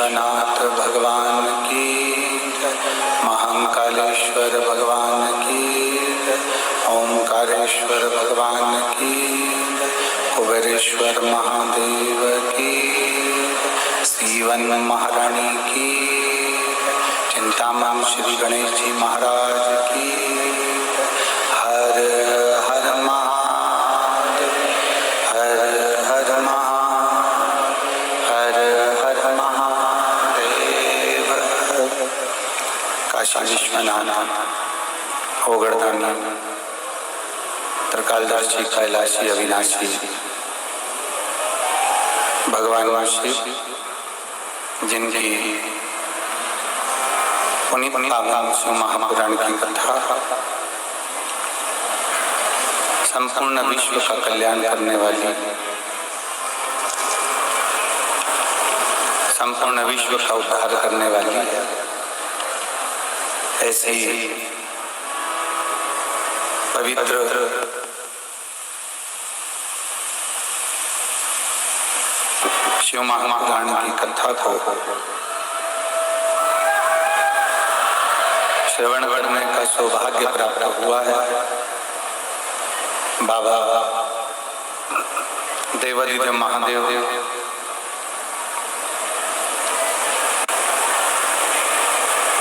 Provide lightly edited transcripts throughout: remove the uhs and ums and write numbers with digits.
विश्वनाथ भगवान की जय, महाकालेश्वर भगवान की जय, ओंकारेश्वर भगवान की जय, कुबेरेश्वर महादेव की जय, सीवन महारानी की जय, चिंतामण श्री गणेश जी महाराज की जय। हर हर महादेव, हर हर महादेव, हर हर महादेव। काशी विश्वनाथ, ओगड़दानी, त्रिकालदर्शी, कैलाशी, अविनाशी भगवान शिव, जिनकी पुनीत पावन शिव महापुराण की कथा संपूर्ण विश्व का कल्याण करने वाली, संपूर्ण विश्व का उद्धार करने वाली ऐसी पवित्र शिव महापुराण की कथा को श्रवण करने का सौभाग्य प्राप्त हुआ है। बाबा देवादिदेव महादेव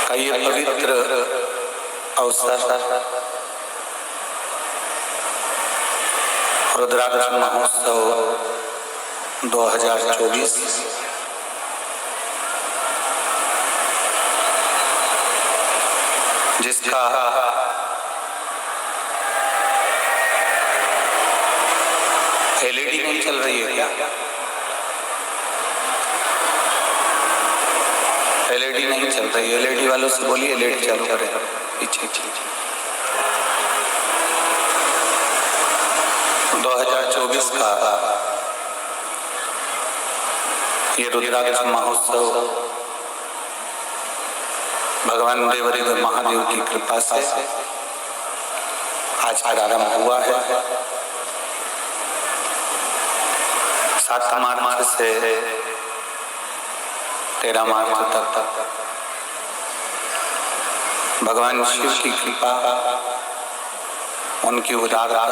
का ये पवित्र अवसर रुद्राक्ष महोत्सव 2024 जिसका एलईडी नहीं चल रही है क्या? एलईडी नहीं चल रही, एलईडी वालों से बोलिए एलईडी चालू करें। पीछे 2024 का ये रुद्राक्ष महोत्सव भगवान देवदेव महादेव की कृपा से आज प्रारंभ हुआ है। 7 मार्च से 13 मार्च तक भगवान शिव की कृपा, उनकी उदारता,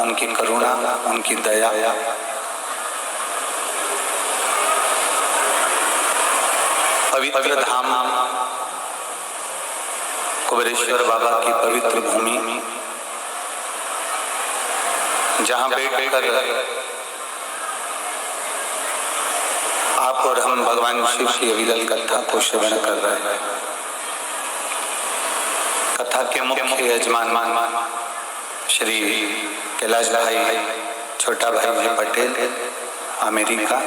उनकी करुणा, उनकी दया पवित्र धाम कुबेरेश्वर बाबा की पवित्र भूमि, जहाँ बैठकर आप और हम भगवान शिव की अविरल कथा को श्रवण कर रहे हैं। कथा के मुख्य यजमान श्री कैलाश भाई, छोटा भाई जी पटेल, अमेरिका।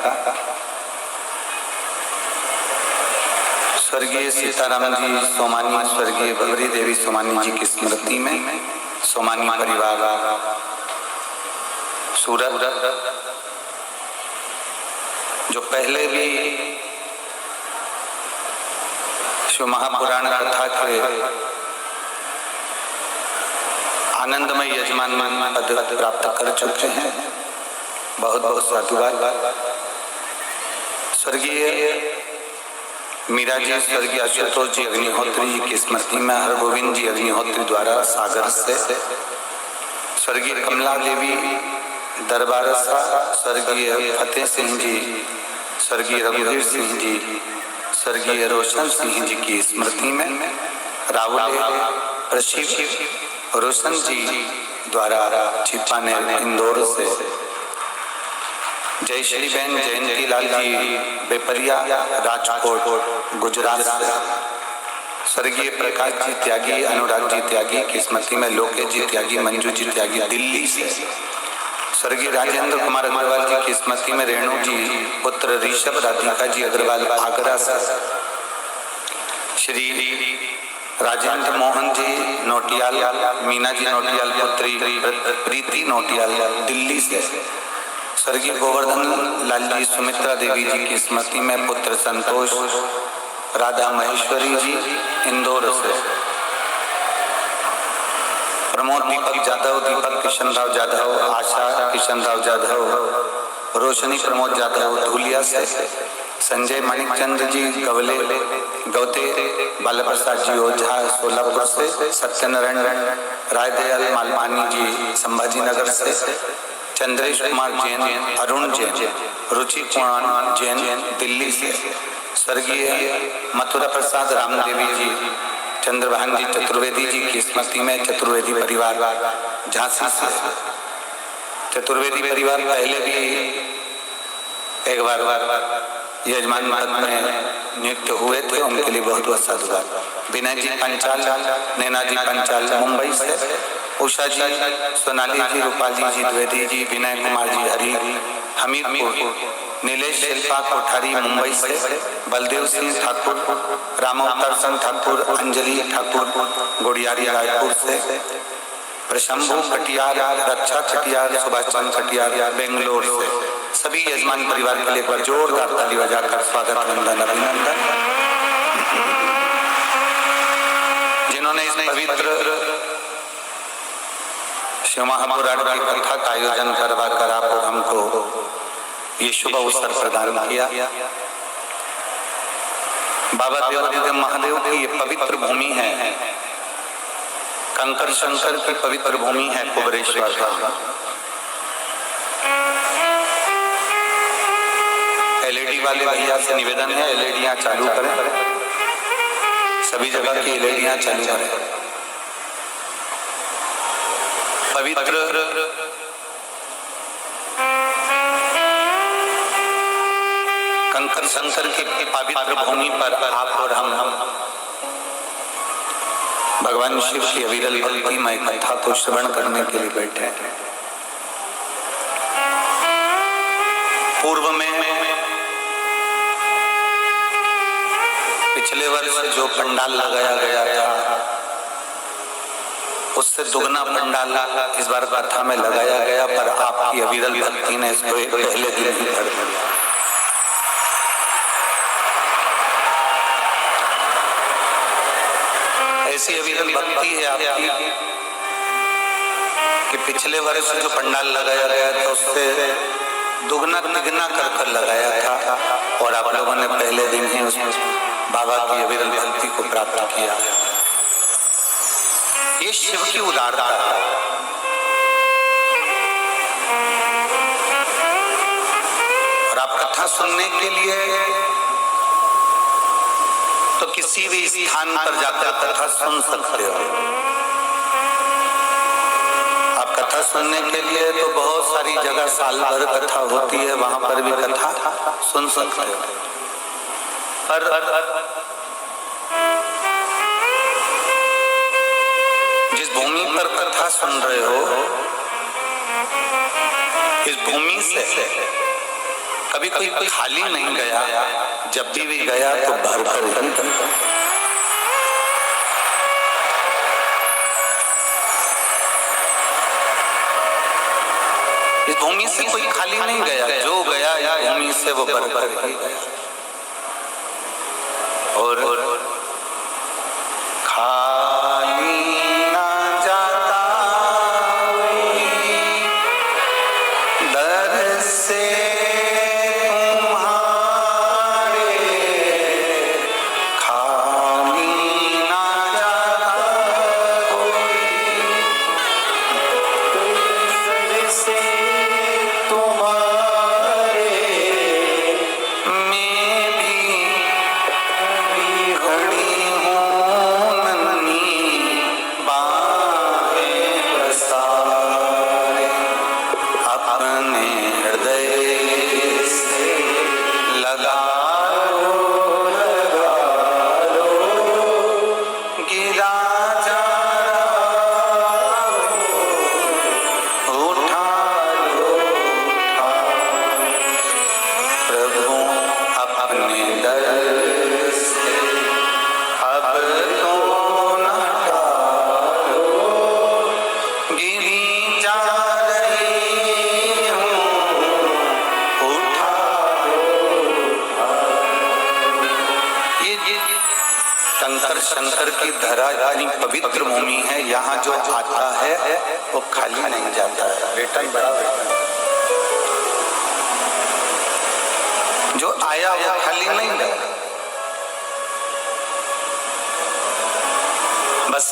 स्वर्गीय सीताराम जी सोमानी, स्वर्गीय भगवती देवी सोमानी जी की स्मृति में सोमानी परिवार सूरत, जो पहले भी शिव महापुराण कथा के आनंदमय यजमान पद प्राप्त कर चुके हैं। बहुत बहुत साधुवाद। स्वर्गीय मीरा जी, स्वर्गीय आशुतोष जी अग्निहोत्री जी की स्मृति में हरगोविंद जी अग्निहोत्री द्वारा सागर से, स्वर्गीय कमला देवी दरबारसा, स्वर्गीय फतेह सिंह जी, स्वर्गीय रघुवीर सिंह जी, स्वर्गीय रोशन सिंह जी की स्मृति में रावल प्रशिव रोशन जी द्वारा छिपानेर इंदौर से, जय श्री बहन जयंती लाल जी बेपरिया राजकोट गुजरात से, स्वर्गीय प्रकाश जी त्यागी, अनुराग जी त्यागी की स्मृति में लोकेश जी त्यागी, मंजू जी त्यागी दिल्ली से, स्वर्गीय राजेंद्र कुमार अग्रवाल जी की स्मृति में रेणु जी पुत्र ऋषभ राधिका जी अग्रवाल आगरा से, श्री राजेंद्र मोहन जी नोटियाल, मीना जी नोटियाल पुत्री प्रीति नोटियाल दिल्ली से, स्वर्गीय गोवर्धन लाल जी सुमित्रा देवी जी की स्मृति में पुत्र संतोष राधा महेश्वरी जी इंदौर से, प्रमोद दीपक जाधव, दीपक किशन राव जाधव, आशा किशन राव जाधव, रोशनी प्रमोद जाधव धुलिया से, संजय मणिचंद्र जी गौते, बाला प्रसाद जी ओझा सोलापुर से, सत्यनारायण रायदयाल मालवानी जी संभाजी नगर से, चंद्रेश कुमार जैन, अरुण जैन, रुचि कुमार जैन दिल्ली से, स्वर्गीय मथुरा प्रसाद रामदेवी जी, चंद्रभान जी चतुर्वेदी जी की स्मृति में चतुर्वेदी परिवार झांसी से। चतुर्वेदी परिवार पहले भी एक बार यजमान पद में नियुक्त हुए थे, उनके लिए बहुत बहुत साधुवाद। विनय जी पंचाल, नैना जी पंचाल मुंबई से, उषा जी, सोनाली जी, रूपाली जी द्विवेदी जी, विनय कुमार जी हरी हमीरपुर, नीलेश शिल्पा कोठारी मुंबई से, बलदेव सिंह ठाकुर, रामावतार सिंह ठाकुर, अंजलि ठाकुर गुड़ियारी रायपुर से, प्रशंभु कटियार, रक्षा कटियार, सुभाष चंद्र कटियार बेंगलोर से। सभी यजमान परिवार के लिए एक बार जोरदार ताली बजाकर स्वागत वंदन अभिनंदन। जिन्होंने इस पवित्र शिव महापुराण की कथा का आयोजन करवा कर आप और हमको ये शुभ अवसर प्रदान किया। बाबा देवादिदेव महादेव की ये पवित्र भूमि है, कंकर शंकर की पवित्र भूमि है कुबरेश्वर का। एलईडी वाले भैया से निवेदन है, एलईडियां चालू करें, सभी जगह की एलईडियां चालू करें। पवित्र कंकर शंकर की पवित्र भूमि पर आप और हम भगवान शिव की अविरल भक्तिमय कथा को श्रवण करने के लिए बैठे हैं। पूर्व में पिछले वर्ष जो पंडाल लगाया गया था उससे दुगना पंडाल इस बार कथा में लगाया गया, पर आपकी अविरल भक्ति ने इसको पहले दिन ही भर दिया। ऐसी अविरल भक्ति है आपकी कि पिछले वर्ष जो पंडाल लगाया गया था उससे दुगना तिगना कर लगाया था, और आप लोगों ने पहले दिन ही उस बाबा की अविरल भक्ति को प्राप्त किया। ये शिव की उदारता है। और आप कथा सुनने के लिए तो किसी भी स्थान पर जाकर कथा सुन सकते हो। आप कथा सुनने के लिए तो बहुत सारी जगह साल भर कथा होती है, वहां पर भी कथा सुन सकते हो। पर जिस भूमि पर कथा सुन रहे हो, इस भूमि से कभी कोई खाली नहीं गया, जब भी गया तो भर भर ही गया। इस भूमि से कोई खाली नहीं गया, जो गया या भूमि से वो भर भर ही गया। और खाली ना जाता दर से शंकर की धरा यानी पवित्र भूमि है। यहाँ जो आता है वो खाली नहीं जाता है। बेटा ही बड़ा बेटा जो आया वो खाली नहीं गया। बस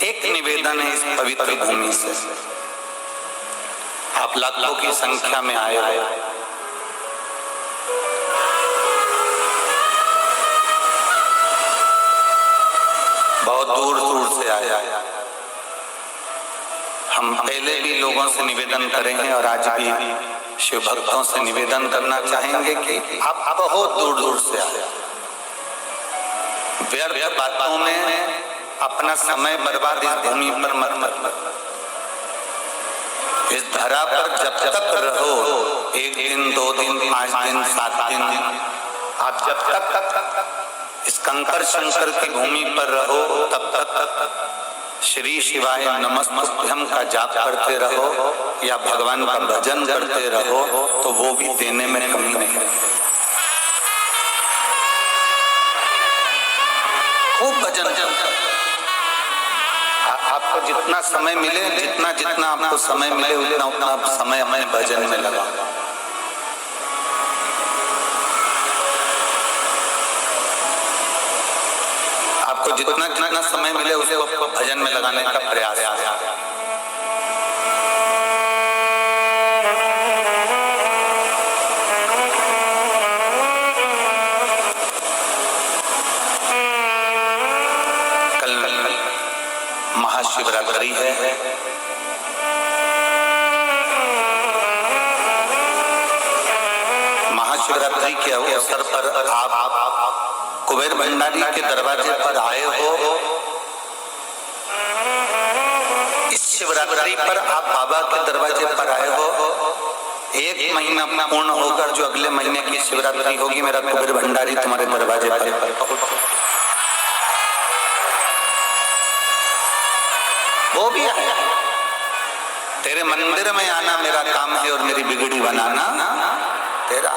एक निवेदन है इस पवित्र भूमि से, आप लाखों की संख्या में आए हो, बहुत दूर दूर से आए। हम पहले भी लोगों से निवेदन करे हैं और आज भी शिव भक्तों से निवेदन करना चाहेंगे कि आप बहुत दूर दूर से आए। व्यर्थ बातों में अपना समय बर्बाद इस भूमि पर मत मत। इस धरा पर जब तक रहो, 1 दिन 2 दिन 5 दिन 7 दिन, आप जब तक इस कंकर शंकर की भूमि पर रहो तब तक श्री शिवाय नमस्तुभ्यम का जाप करते रहो या भगवान का भजन करते रहो, तो वो भी देने में कमी नहीं है। खूब भजन आपको जितना समय मिले, जितना आपको समय मिले उतना समय अपने भजन में लगा। आपको जितना समय मिले उसको भजन में लगाने का प्रयास है। महाशिवरात्रि है, महाशिवरात्रि के अवसर पर आप कुबेर भंडारी के दरवाजे पर आए हो। इस शिवरात्रि पर आप बाबा के दरवाजे पर आए हो। 1 महीना पूर्ण होकर जो अगले महीने की शिवरात्रि होगी, मेरा कुबेर भंडारी तुम्हारे दरवाजे पर वो भी आया। तेरे मंदिर में आना मेरा काम है और मेरी बिगड़ी बनाना तेरा।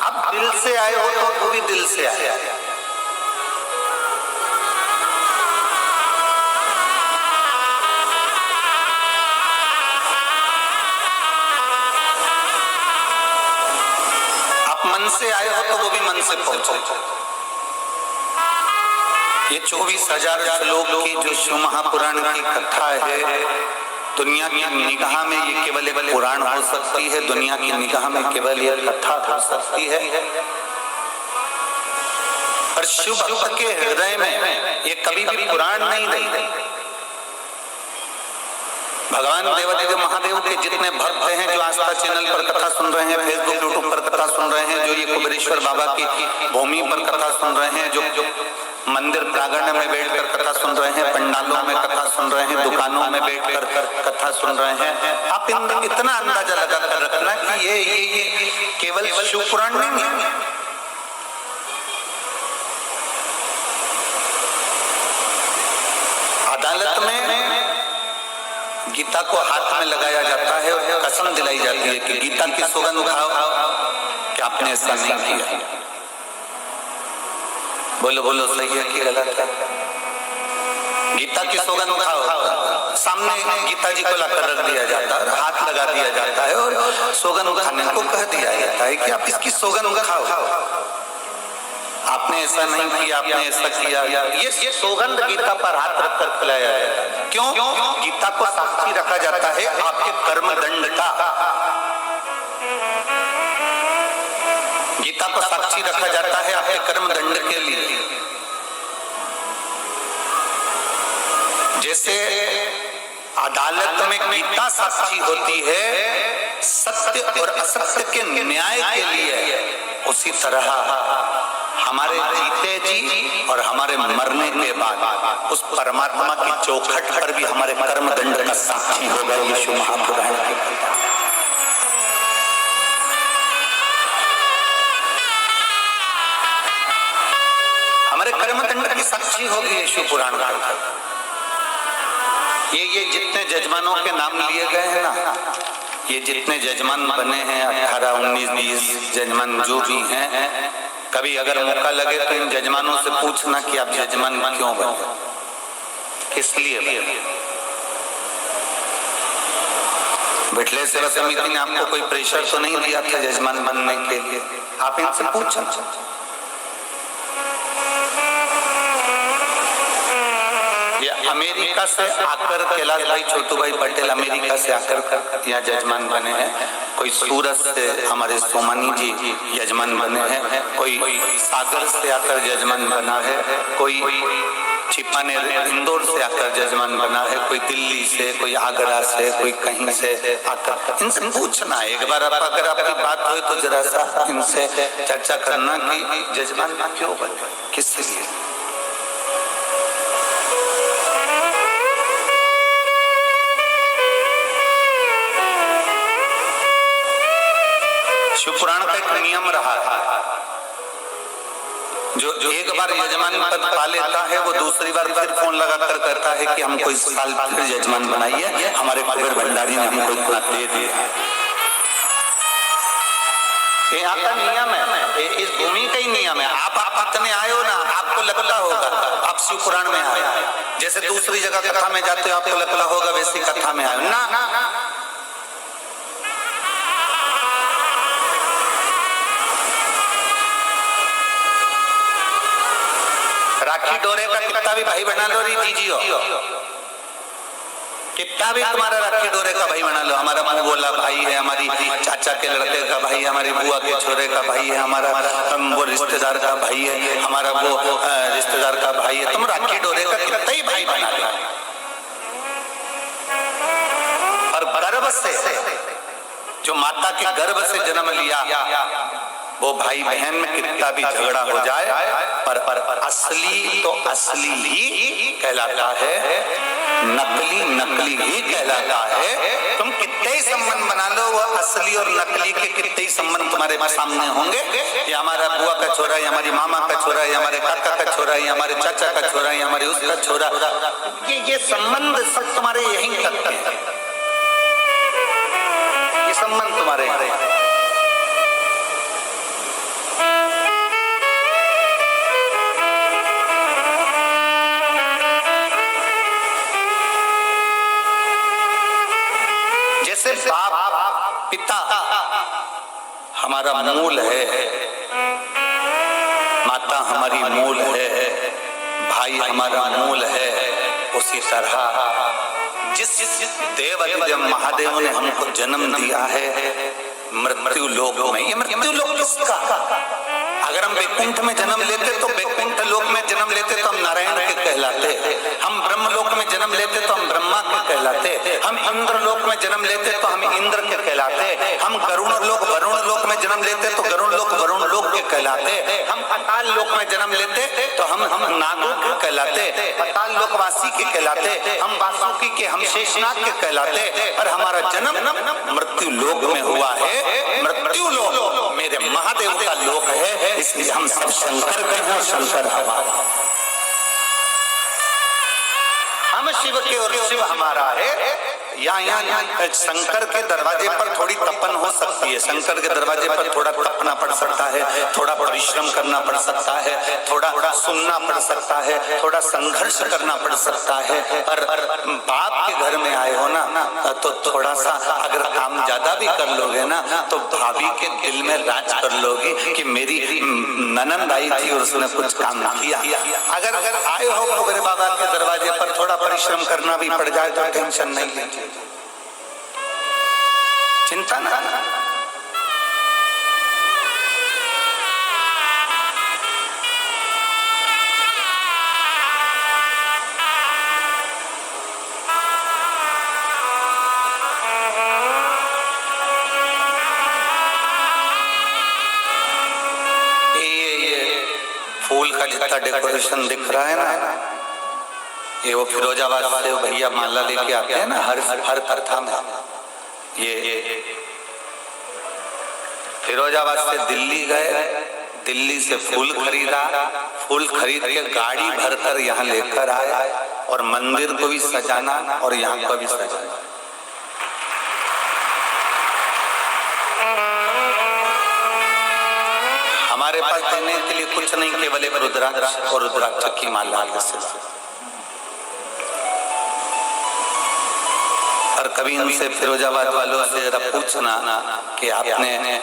अब दिल से आए हो तो वो भी दिल से आया। आप मन से आए हो तो वो भी मन से पहुंचो। ये 24,000 श्लोक की जो शिव महापुराण की कथा है, दुनिया की निगाह में ये केवल एक पुराण हो सकती है, दुनिया की निगाह में केवल ये कथा हो सकती है। पर शिव भक्त के हृदय में ये कभी भी पुराण नहीं रही। भगवान देवादिदेव महादेव के जितने भक्त हैं जो आस्था चैनल पर कथा सुन रहे हैं, फेसबुक यूट्यूब पर कथा सुन रहे हैं, जो ये कुबेरेश्वर बाबा की भूमि पर कथा सुन रहे हैं, जो मंदिर प्रांगण में बैठकर कथा सुन रहे हैं, पंडालों में कथा सुन रहे हैं, दुकानों में बैठकर कथा सुन रहे हैं, आप इतना अंदाजा लगाकर रखना कि ये केवल शिव पुराण नहीं है। अदालत में गीता को हाथ में लगाया जाता है और कसम दिलाई जाती है कि गीता की सौगंध खाओ कि आपने ऐसा नहीं किया। बोलो बोलो, सही है कि गलत है? गीता की सौगंध खाओ, सामने गीता जी को लाकर रख दिया जाता है, हाथ लगा दिया जाता है और सौगंध खाने को कह दिया जाता है कि आप इसकी सौगंध खाओ। आपने ऐसा नहीं किया, आपने ऐसा किया। ये सौगंध गीता पर हाथ रखकर खिलाया है। क्यों? गीता को साक्षी रखा जाता है आपके कर्म दंड का। गीता को साक्षी रखा जाता है आपके कर्म दंड के लिए। जैसे अदालत में गीता साक्षी होती है सत्य और असत्य के न्याय के लिए, उसी तरह हमारे जीते जी और हमारे मरने के बाद उस परमात्मा की चौखट पर भी हमारे कर्म दंड का साक्षी होगा। यीशु महापुराण की कथा हमारे कर्म दंड की साक्षी होगी। यीशु पुराण का ये जितने जजमानों के नाम लिए गए हैं ना, ये जितने जजमान बने हैं 18, 19, 20 जजमान जो भी हैं, कभी अगर मौका लगे तो इन जजमानों से पूछना कि आप जजमान क्यों बने, किस लिए बने। विठलेश्वर समिति ने आपको कोई प्रेशर तो नहीं दिया था यजमान बनने के लिए? आप इनसे पूछें। अमेरिका से आकर कैलाश भाई छोटू भाई पटेल अमेरिका से आकर यहाँ यजमान बने हैं। कोई सूरत से हमारे सोमानी जी यजमान बने हैं। कोई सागर से आकर यजमान बना है। कोई छिपानेर इंदौर से आकर यजमान बना है। कोई दिल्ली से, कोई आगरा से, कोई कहीं से आकर। इनसे पूछना है एक बार, अगर आपकी बात हो तो जरा सा इनसे चर्चा करना कि यजमान क्यों बने, किस लिए। शिवपुराण का एक नियम रहा है, जो एक बार यजमान पद पा लेता है वो दूसरी बार फिर फोन लगाकर कहता है कि हमको इस साल फिर यजमान बनाइए, हमारे कुबेर भंडारी ने हमको इतना दे दिया। यहाँ का नियम है, इस भूमि का ही नियम है। आप इतने आए हो ना, आपको लगता होगा आप शिवपुराण में आए, जैसे दूसरी जगह कथा में जाते हो आपको लगता होगा वैसी कथा में आए ना। राखी डोरे का कितना भी भाई बना लो, दीजिए कितना भी तुम्हारा राखी डोरे का भाई बना लो। हमारा बोला भाई है, हमारी चाचा के लड़के का भाई है, हमारी बुआ के छोरे का भाई है, हमारा वो रिश्तेदार का भाई है, हमारा वो रिश्तेदार का भाई है। तुम राखी डोरे का कितना ही भाई बना लो, और गर्भ से जो माता के गर्भ से जन्म लिया वो भाई बहन में कितना भी झगड़ा हो जाए पर असली तो असली ही कहलाता है, नकली नकली ही कहलाता है। तुम कितने ही संबंध बना लो, वो असली और नकली के कितने ही संबंध तुम्हारे सामने होंगे। ये हमारा बुआ का छोरा, ये हमारी मामा का छोरा, ये हमारे काका का छोरा, ये हमारे चाचा का छोरा, ये हमारे उसका छोरा, ये संबंध सब तुम्हारे यहीं तक है। ये संबंध तुम्हारे जैसे बाप पिता हमारा मूल है, माता हमारी मूल है, भाई हमारा मूल है, उसी तरह जिस देव महादेव ने हमको जन्म दिया है मृत्यु लोक में। ये मृत्यु लोक किसका? अगर हम वैकुंठ में जन्म लेते तो वैकुंठ लोक में जन्म लेते तो हम नारायण के कहलाते, हम ब्रह्म लोक में जन्म लेते तो हम ब्रह्मा के कहलाते, हम इंद्र लोक में जन्म लेते तो हम इंद्र के कहलाते, हम गरुण लोक वरुण लोक में जन्म लेते तो गरुण लोक वरुण लोक के कहलाते, हम अकाल लोक में जन्म लेते तो हम नागों के कहलाते, अकाल लोकवासी के कहलाते, हम वासुकी के, हम शेषनाग के कहलाते। पर हमारा जन्म मृत्यु लोक में हुआ है। मृत्यु लोक मेरे महादेव का लोक है, इसलिए हम सब शंकर के हैं, शंकर हमारा, हम शिव के और शिव हमारा है। यहाँ शंकर के दरवाजे पर थोड़ी तपन हो सकती है, शंकर के दरवाजे पर थोड़ा तपना पड़ सकता है, थोड़ा परिश्रम करना पड़ सकता है, थोड़ा सुनना पड़ सकता है, थोड़ा संघर्ष करना पड़ सकता है। पर बाप के घर में आए हो ना तो थोड़ा सा अगर काम ज्यादा भी कर लोगे ना तो भाभी के दिल में राज कर लोगी कि मेरी ननंद आई थी और उसने कुछ काम किया। अगर आए हो कुबेर बाबा के दरवाजे पर थोड़ा परिश्रम करना भी पड़ जाए तो टेंशन नहीं लीजिए, चिंता ना। ये फूल का जितना डेकोरेशन दिख रहा है ना, ये वो फिरोजाबाद वाले भैया माला लेके आते हैं ना हर कथा में। ये फिरोजाबाद से दिल्ली गए, दिल्ली से फूल खरीदा, फूल खरीद के गाड़ी भरकर यहाँ लेकर आए और मंदिर को भी सजाना और यहाँ को भी सजाना। हमारे पास देने के लिए कुछ नहीं, केवल एक रुद्राक्ष और रुद्राक्ष की माला। और कभी इनसे फिरोजाबाद वालों से जरा पूछना कि आपने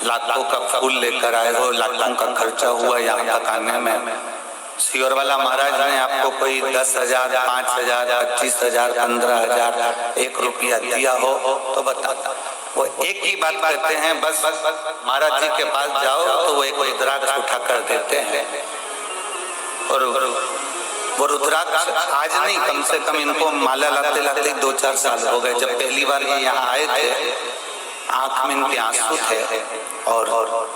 लाखों का फूल लेकर आए हो, लाखों का खर्चा हुआ यहाँ तक आने में, सियोर वाला महाराज ने आपको कोई 10,000, 5,000, 25,000, 15,000, 1 रुपया दिया हो तो बता। वो एक ही बात कहते हैं, बस महाराज जी के पास जाओ तो वो एक रुद्राक्ष उठा कर देते हैं। और वो रुद्राक्ष आज नहीं, कम से कम इनको माला लाते लाते 2-4 साल हो गए। जब पहली बार ये यहाँ आए थे, आंख में इनके आंसू थे और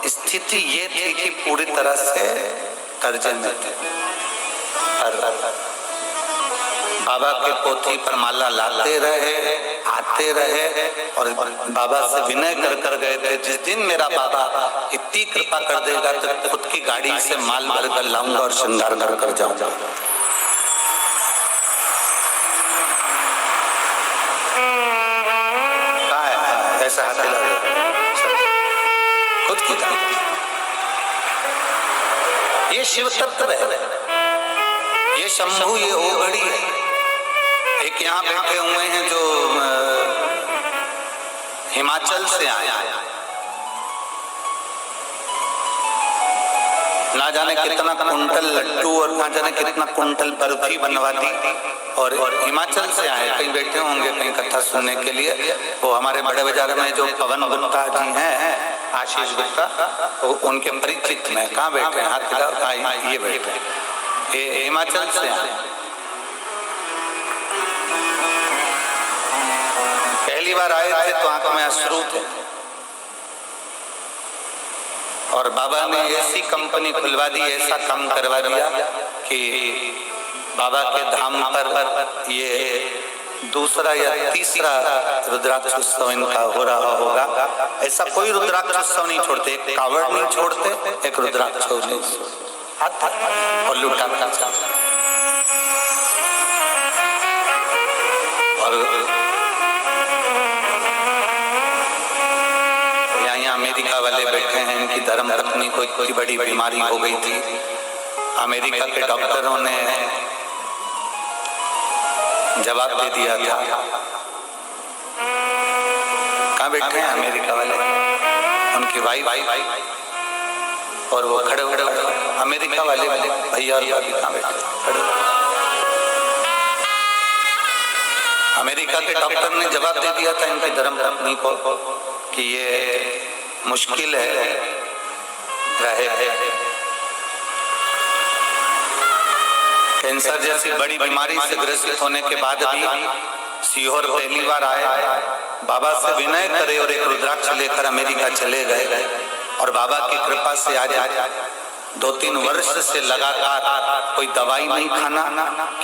स्थिति ये थी कि पूरी तरह से कर्जे में थे। बाबा के पोथी पर माला लाते रहे, आते रहे और बाबा से विनय कर गए थे, जिस दिन मेरा बाबा इतनी कृपा कर देगा तो खुद की गाड़ी से माल भर कर लाऊंगा और श्रृंगार कर जाऊंगा। ऐसा हाथ हिला खुद की गाड़ी। ये शिव तत्व है, ये शंभु, ये ओघड़ी है। एक यहाँ बैठे हुए हैं जो हिमाचल से आया, ना जाने कितना कुंटल लड्डू और ना जाने कितना कुंटल बर्फी बनवा दी, और हिमाचल से आए। कहीं बैठे होंगे कहीं कथा सुनने के लिए। वो हमारे बड़े बाजार में जो पवन गुप्ता जी हैं, आशीष गुप्ता, उनके परिचित में। कहाँ बैठे हैं? हाथ हिलाओ। ये बैठे, ये हिमाचल से आए। पहली बार आए थे तो आंख में अश्रु थे, और बाबा ने ऐसी कंपनी खुलवा दी, ऐसा काम करवा दिया कि बाबा के धाम पर ये दूसरा या तीसरा रुद्राक्ष उत्सव इनका हो रहा होगा। ऐसा कोई रुद्राक्ष उत्सव नहीं छोड़ते, एक कावड़ नहीं छोड़ते, एक रुद्राक्ष नहीं और लुटा और यहाँ अमेरिका वाले बैठे हैं। इनकी धर्म पत्नी को इतनी बड़ी बीमारी हो गई थी, अमेरिका के डॉक्टरों ने जवाब दे दिया था। कहाँ बैठे हैं अमेरिका वाले? उनकी वाइफ और वो खड़े अमेरिका वाले भैया और भाभी कहाँ बैठे? अमेरिका के डॉक्टर ने जवाब दे दिया था इनकी धर्म पत्नी को कि ये मुश्किल है रहे। कैंसर जैसी बड़ी बीमारी से ग्रसित होने के बाद भी सीहोर पहली बार आए, बाबा से विनय करे और एक रुद्राक्ष लेकर अमेरिका चले गए। और बाबा की कृपा से आज 2-3 वर्ष से लगातार कोई दवाई नहीं खाना,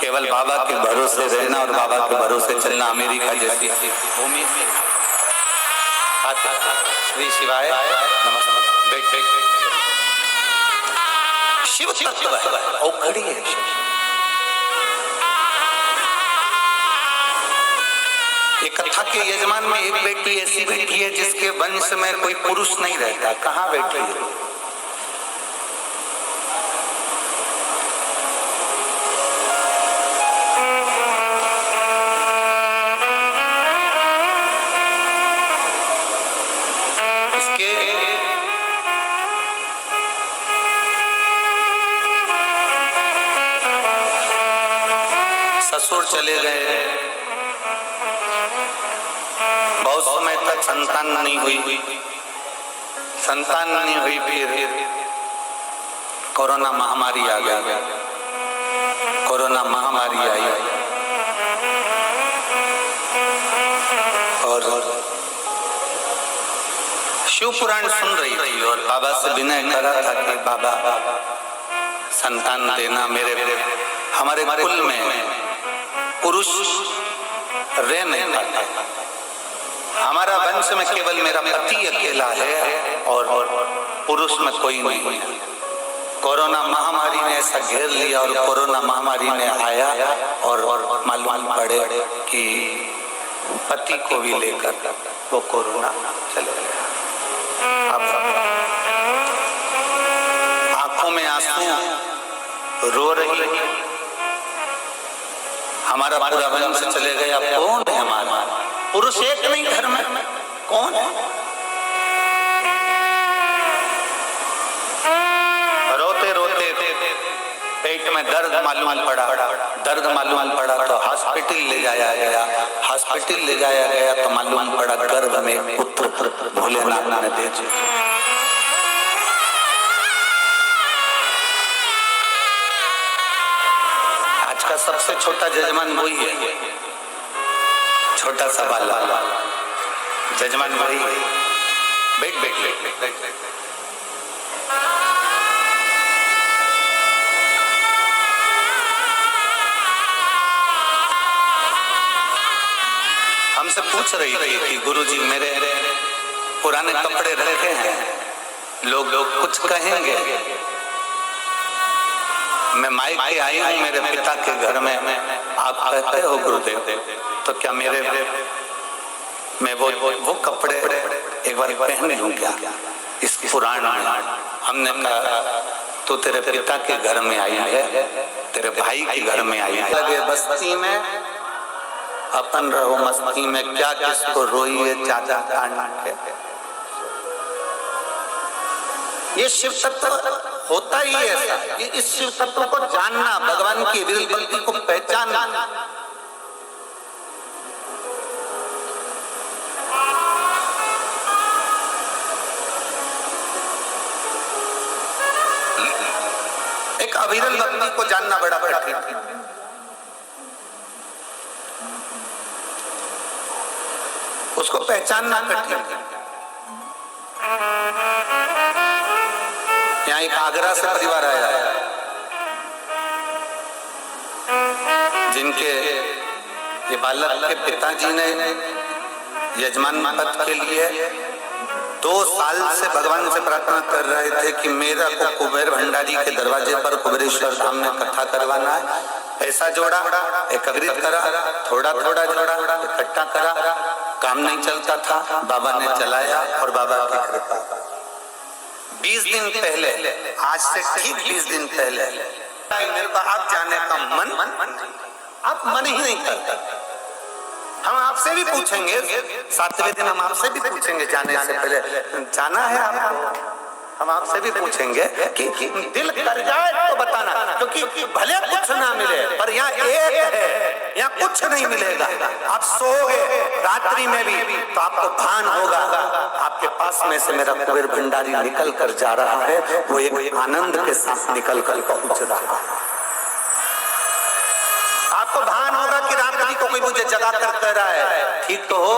केवल बाबा के भरोसे रहना और बाबा के भरोसे चलना। अमेरिका जैसी भूमि में श्री शिवाय नमस्ते। शिव तत्व है, औखड़ी है। एक कथा के यजमान में एक बेटी ऐसी बेटी है जिसके वंश में कोई पुरुष नहीं रहता। कहाँ बैठी है? ससुर चले गए, बहुत समय तक संतान नहीं हुई। फिर कोरोना महामारी आ गया। कोरोना महामारी आई और शिव पुराण सुन रही थी और बाबा से विनय करा था कि बाबा संतान देना। हमारे कुल में पुरुष रह नहीं पाता। हमारा वंश में केवल मेरा पति अकेला है और पुरुष में कोई नहीं है। कोरोना महामारी ने ऐसा घेर लिया और कोरोना महामारी ने आया और मालूम पड़े कि पति को भी लेकर वो कोरोना चले गया। अब आंखों में आंसू, रो रही। हमारा पूरा वंश चले गया। कौन है हमारा? पुरुष एक नहीं घर में, कौन है? रोते रोते पेट में दर्द मालूम पड़ा, दर्द मालूम पड़ा तो हॉस्पिटल ले जाया गया, हॉस्पिटल ले जाया गया तो मालूम पड़ा गर्भ में पुत्र भोलेनाथ ने दे दिया। आज का सबसे छोटा जजमान वही है, छोटा सा बाला जजमान वही है। बैठ बैठ बैठ बैठ। हमसे पूछ रही थी कि गुरुजी मेरे पुराने कपड़े रखे हैं, लोग कुछ कहेंगे। मैं माइक के आई हूँ मेरे पिता के घर में, आप कहते हो गुरुदेव, तो क्या मेरे मैं वो कपड़े एक बार पहन लूं क्या? इस पुराण में हमने कहा तो तेरे पिता के घर में आई है, तेरे भाई के घर में आई है। लगे बस्ती में अपन रहो मस्ती में, क्या किसको रोई है चाचा कांड के। ये शिव तत्व होता ही ऐसा, इस शिव तत्व को जानना, भगवान की विरल को पहचानना। एक अविरल भक्ति को जानना बड़ा कठिन है। उसको पहचानना कठिन है। यहाँ एक आगरा से परिवार आया है जिनके ये बालक के पिताजी ने यजमान पद के लिए 2 साल से भगवान से प्रार्थना कर रहे थे कि मेरा को कुबेर भंडारी के दरवाजे पर कुबेरेश्वर धाम में कथा करवाना है। पैसा जोड़ा, एकत्रित करा, थोड़ा थोड़ा जोड़ा, इकट्ठा करा, काम नहीं चलता था, बाबा ने चलाया और बाबा की कृपा 20 दिन पहले, आज से ठीक 20 दिन पहले मेरे को आप जाने का आप मन ही नहीं करता। हम आपसे भी पूछेंगे, 7वें दिन हम आपसे भी पूछेंगे जाने से पहले, जाना है आपको? हम आपसे भी पूछेंगे कि दिल कर जाए तो बताना, क्योंकि भले कुछ ना मिले पर यहाँ एक है, यहाँ कुछ नहीं मिलेगा। आप सोओगे रात्रि में भी तो आपको भान होगा, आपके पास में से मेरा कुबेर भंडारी निकल कर जा रहा है, वो एक आनंद के साथ निकल कर पहुंच रहा है। आपको भान होगा कि रात्रि को कोई मुझे जगा कर कह रहा है ठीक तो हो।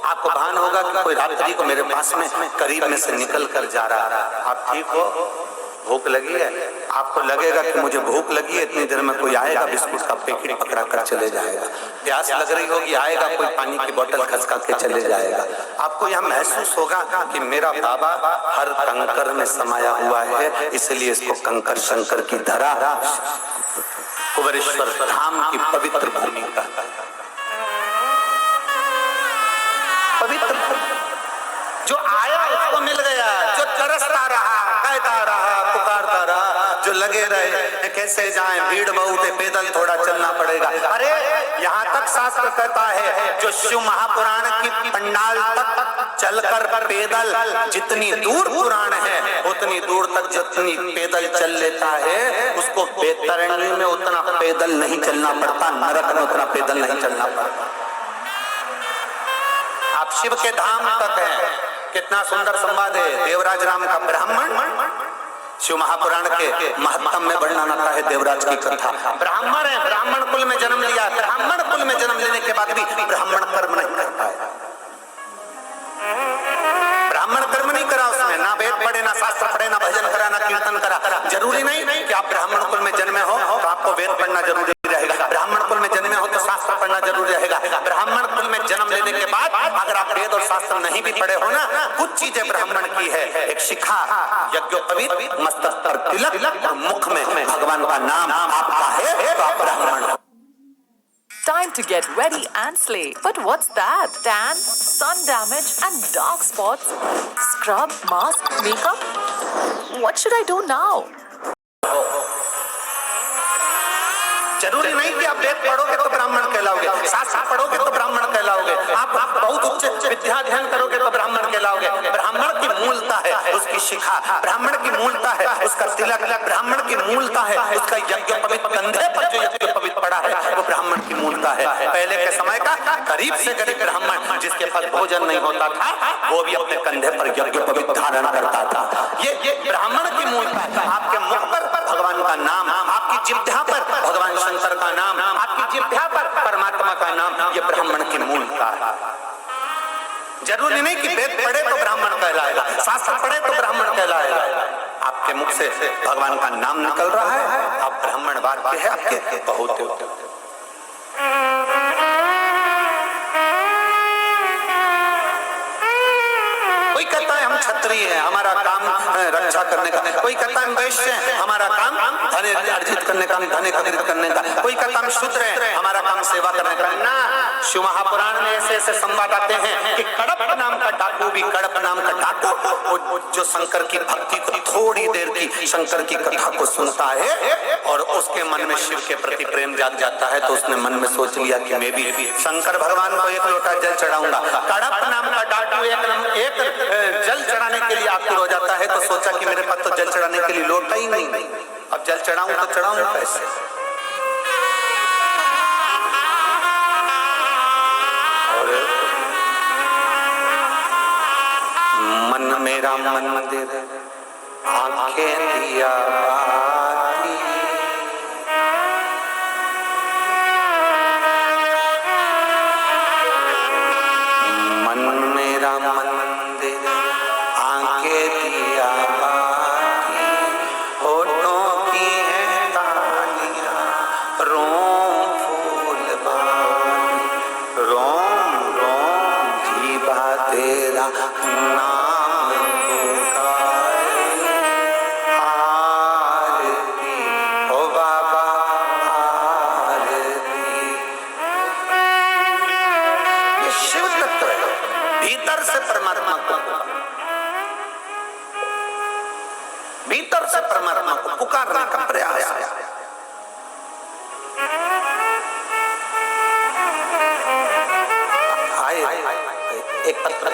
आपको भान होगा कि कोई रात्रि को मेरे पास में करीब में से निकल कर जा रहा है। आप ठीक हो, भूख लगी है, आपको लगेगा कि मुझे भूख लगी है, इतनी देर में कोई आएगा बिस्कुट का पैकेट पकड़ा कर चले जाएगा। प्यास लग रही होगी, आएगा कोई पानी की बोतल खसका के चले जाएगा। आपको यह महसूस होगा कि मेरा बाबा हर कंकर में समाया हुआ है, इसलिए इसको कंकर शंकर की धरा कुबेरेश्वर धाम की पवित्र भूमि का पवित्र जो आया उसको मिल गया, जो तरसता रहा, कहता रहा, पुकारता रहा, जो लगे रहे कैसे जाएं, भीड़ बहुत है, पैदल थोड़ा चलना पड़ेगा। अरे यहाँ तक शास्त्र कहता है जो शिव महापुराण की पंडाल तक चलकर पैदल जितनी दूर पुराण है उतनी दूर तक जितनी पैदल चल लेता है उसको बेतरणी में उतना पैदल नहीं चलना पड़ता, नरक में उतना पैदल नहीं चलना पड़ता। आप शिव के धाम तक हैं, कितना सुंदर संवाद है देवराज राम का ब्राह्मण। शिव महापुराण के महत्तम में वर्णन आता है देवराज की कथा। ब्राह्मण है, ब्राह्मण कुल में जन्म लिया, ब्राह्मण कुल में जन्म लेने के बाद भी ब्राह्मण कर्म नहीं कर पाया। ब्राह्मण कर्म नहीं करा उसने, ना वेद पढ़े, ना शास्त्र पढ़े, ना भजन करा, ना कीर्तन करा। जरूरी नहीं कि आप ब्राह्मण कुल में जन्मे हो तो आपको वेद पढ़ना जरूरी रहेगा, ब्राह्मण कुल में जन्मे हो तो शास्त्र पढ़ना जरूरी रहेगा। ब्राह्मण कुल में जन्म लेने के बाद अगर आप वेद और शास्त्र नहीं भी पढ़े हो ना, कुछ चीजें ब्राह्मण की है, एक शिखा, यज्ञोपवीत, मस्तक पर तिलक और मुख में भगवान का नाम आपका है तो आप ब्राह्मण। Time to get ready and slay. But what's that? Tan, sun damage and dark spots? Scrub, mask, makeup? What should I do now? जरूरी नहीं कि आप वेद पढ़ोगे तो ब्राह्मण कहलाओगे, शास्त्र पढ़ोगे तो ब्राह्मण कहलाओगे, आप बहुत उच्च विद्या अध्ययन करोगे तो ब्राह्मण कहलाओगे। ब्राह्मण की मूलता है उसकी शिखा, ब्राह्मण की मूलता है उसका तिलक, ब्राह्मण की मूलता है उसका यज्ञोपवीत, कंधे पर जो यज्ञोपवीत पड़ा है वो ब्राह्मण की मूलता है। पहले के समय का गरीब से गरीब ब्राह्मण जिसके पास भोजन नहीं होता था वो भी अपने कंधे पर यज्ञोपवीत धारण करता था। ये ब्राह्मण की मूलता है। आपके मुख पर भगवान का नाम, आपकी जिह्वा पर भगवान शंकर का नाम, आपकी जिह्वा पर परमात्मा का नाम, ये ब्राह्मण की मूलता है। जरूरी नहीं कि वेद पढ़े तो ब्राह्मण कहलाएगा, शास्त्र पढ़े तो ब्राह्मण कहलाएगा। आपके मुख से भगवान का नाम निकल रहा है, आप ब्राह्मण बात के हैं, आपके बहुत कोई कहता है हम क्षत्रिय हैं, हमारा काम रक्षा करने का, कोई कहता है हम वैश्य हैं, हमारा काम धन अर्जित करने का, धन एकत्रित करने का, कोई कहता हम शूद्र हैं, हमारा काम सेवा करने का। ना, शिव महापुराण में ऐसे ऐसे संवाद आते हैं कि कड़प नाम का डाकू भी, कड़प नाम का डाकू जो शंकर की भक्ति को, थोड़ी देर की शंकर की कथा को सुनता है और उसके मन में शिव के प्रति प्रेम जाग जाता है, तो उसने मन में सोच लिया कि मैं भी शंकर भगवान को एक लोटा जल चढ़ाऊंगा। कड़प नाम का डाकू एक जल चढ़ाने के लिए आतुर हो जाता है, तो सोचा कि मेरे पास तो जल चढ़ाने के लिए लोटा ही नहीं, अब जल चढ़ाऊं तो चढ़ाऊं कैसे। और मन मेरा मंदिर, आंखें दिया बाती, मन मेरा मंदिर, आंखें दिया बाती, होठों की है तालियां, रोम फूल बानी, रोम रोम जीवा तेरा नाम पुकारे, आरती ओ बाबा आरती। ये शिव तत्व है, भीतर से परमात्मा को, भीतर से परमात्मा को पुकारने का प्रयास है। एक पत्र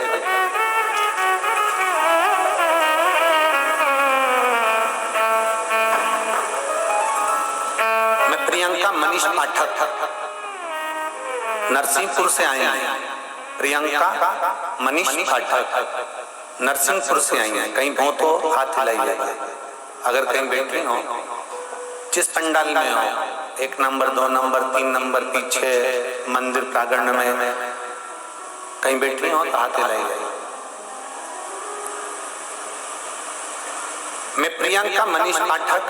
मैं प्रियंका मनीष पाठक नरसिंहपुर से आई हैं। प्रियंका मनीष पाठक नरसिंहपुर से आई हैं। कहीं हो तो हाथ हिलाइए, अगर कहीं बैठे हो, जिस पंडाल में हो, 1 नंबर 2 नंबर 3 नंबर पीछे मंदिर प्रांगण में कहीं बैठी हो तो हाथ हिलाइए। मैं प्रियंका मनीष पाठक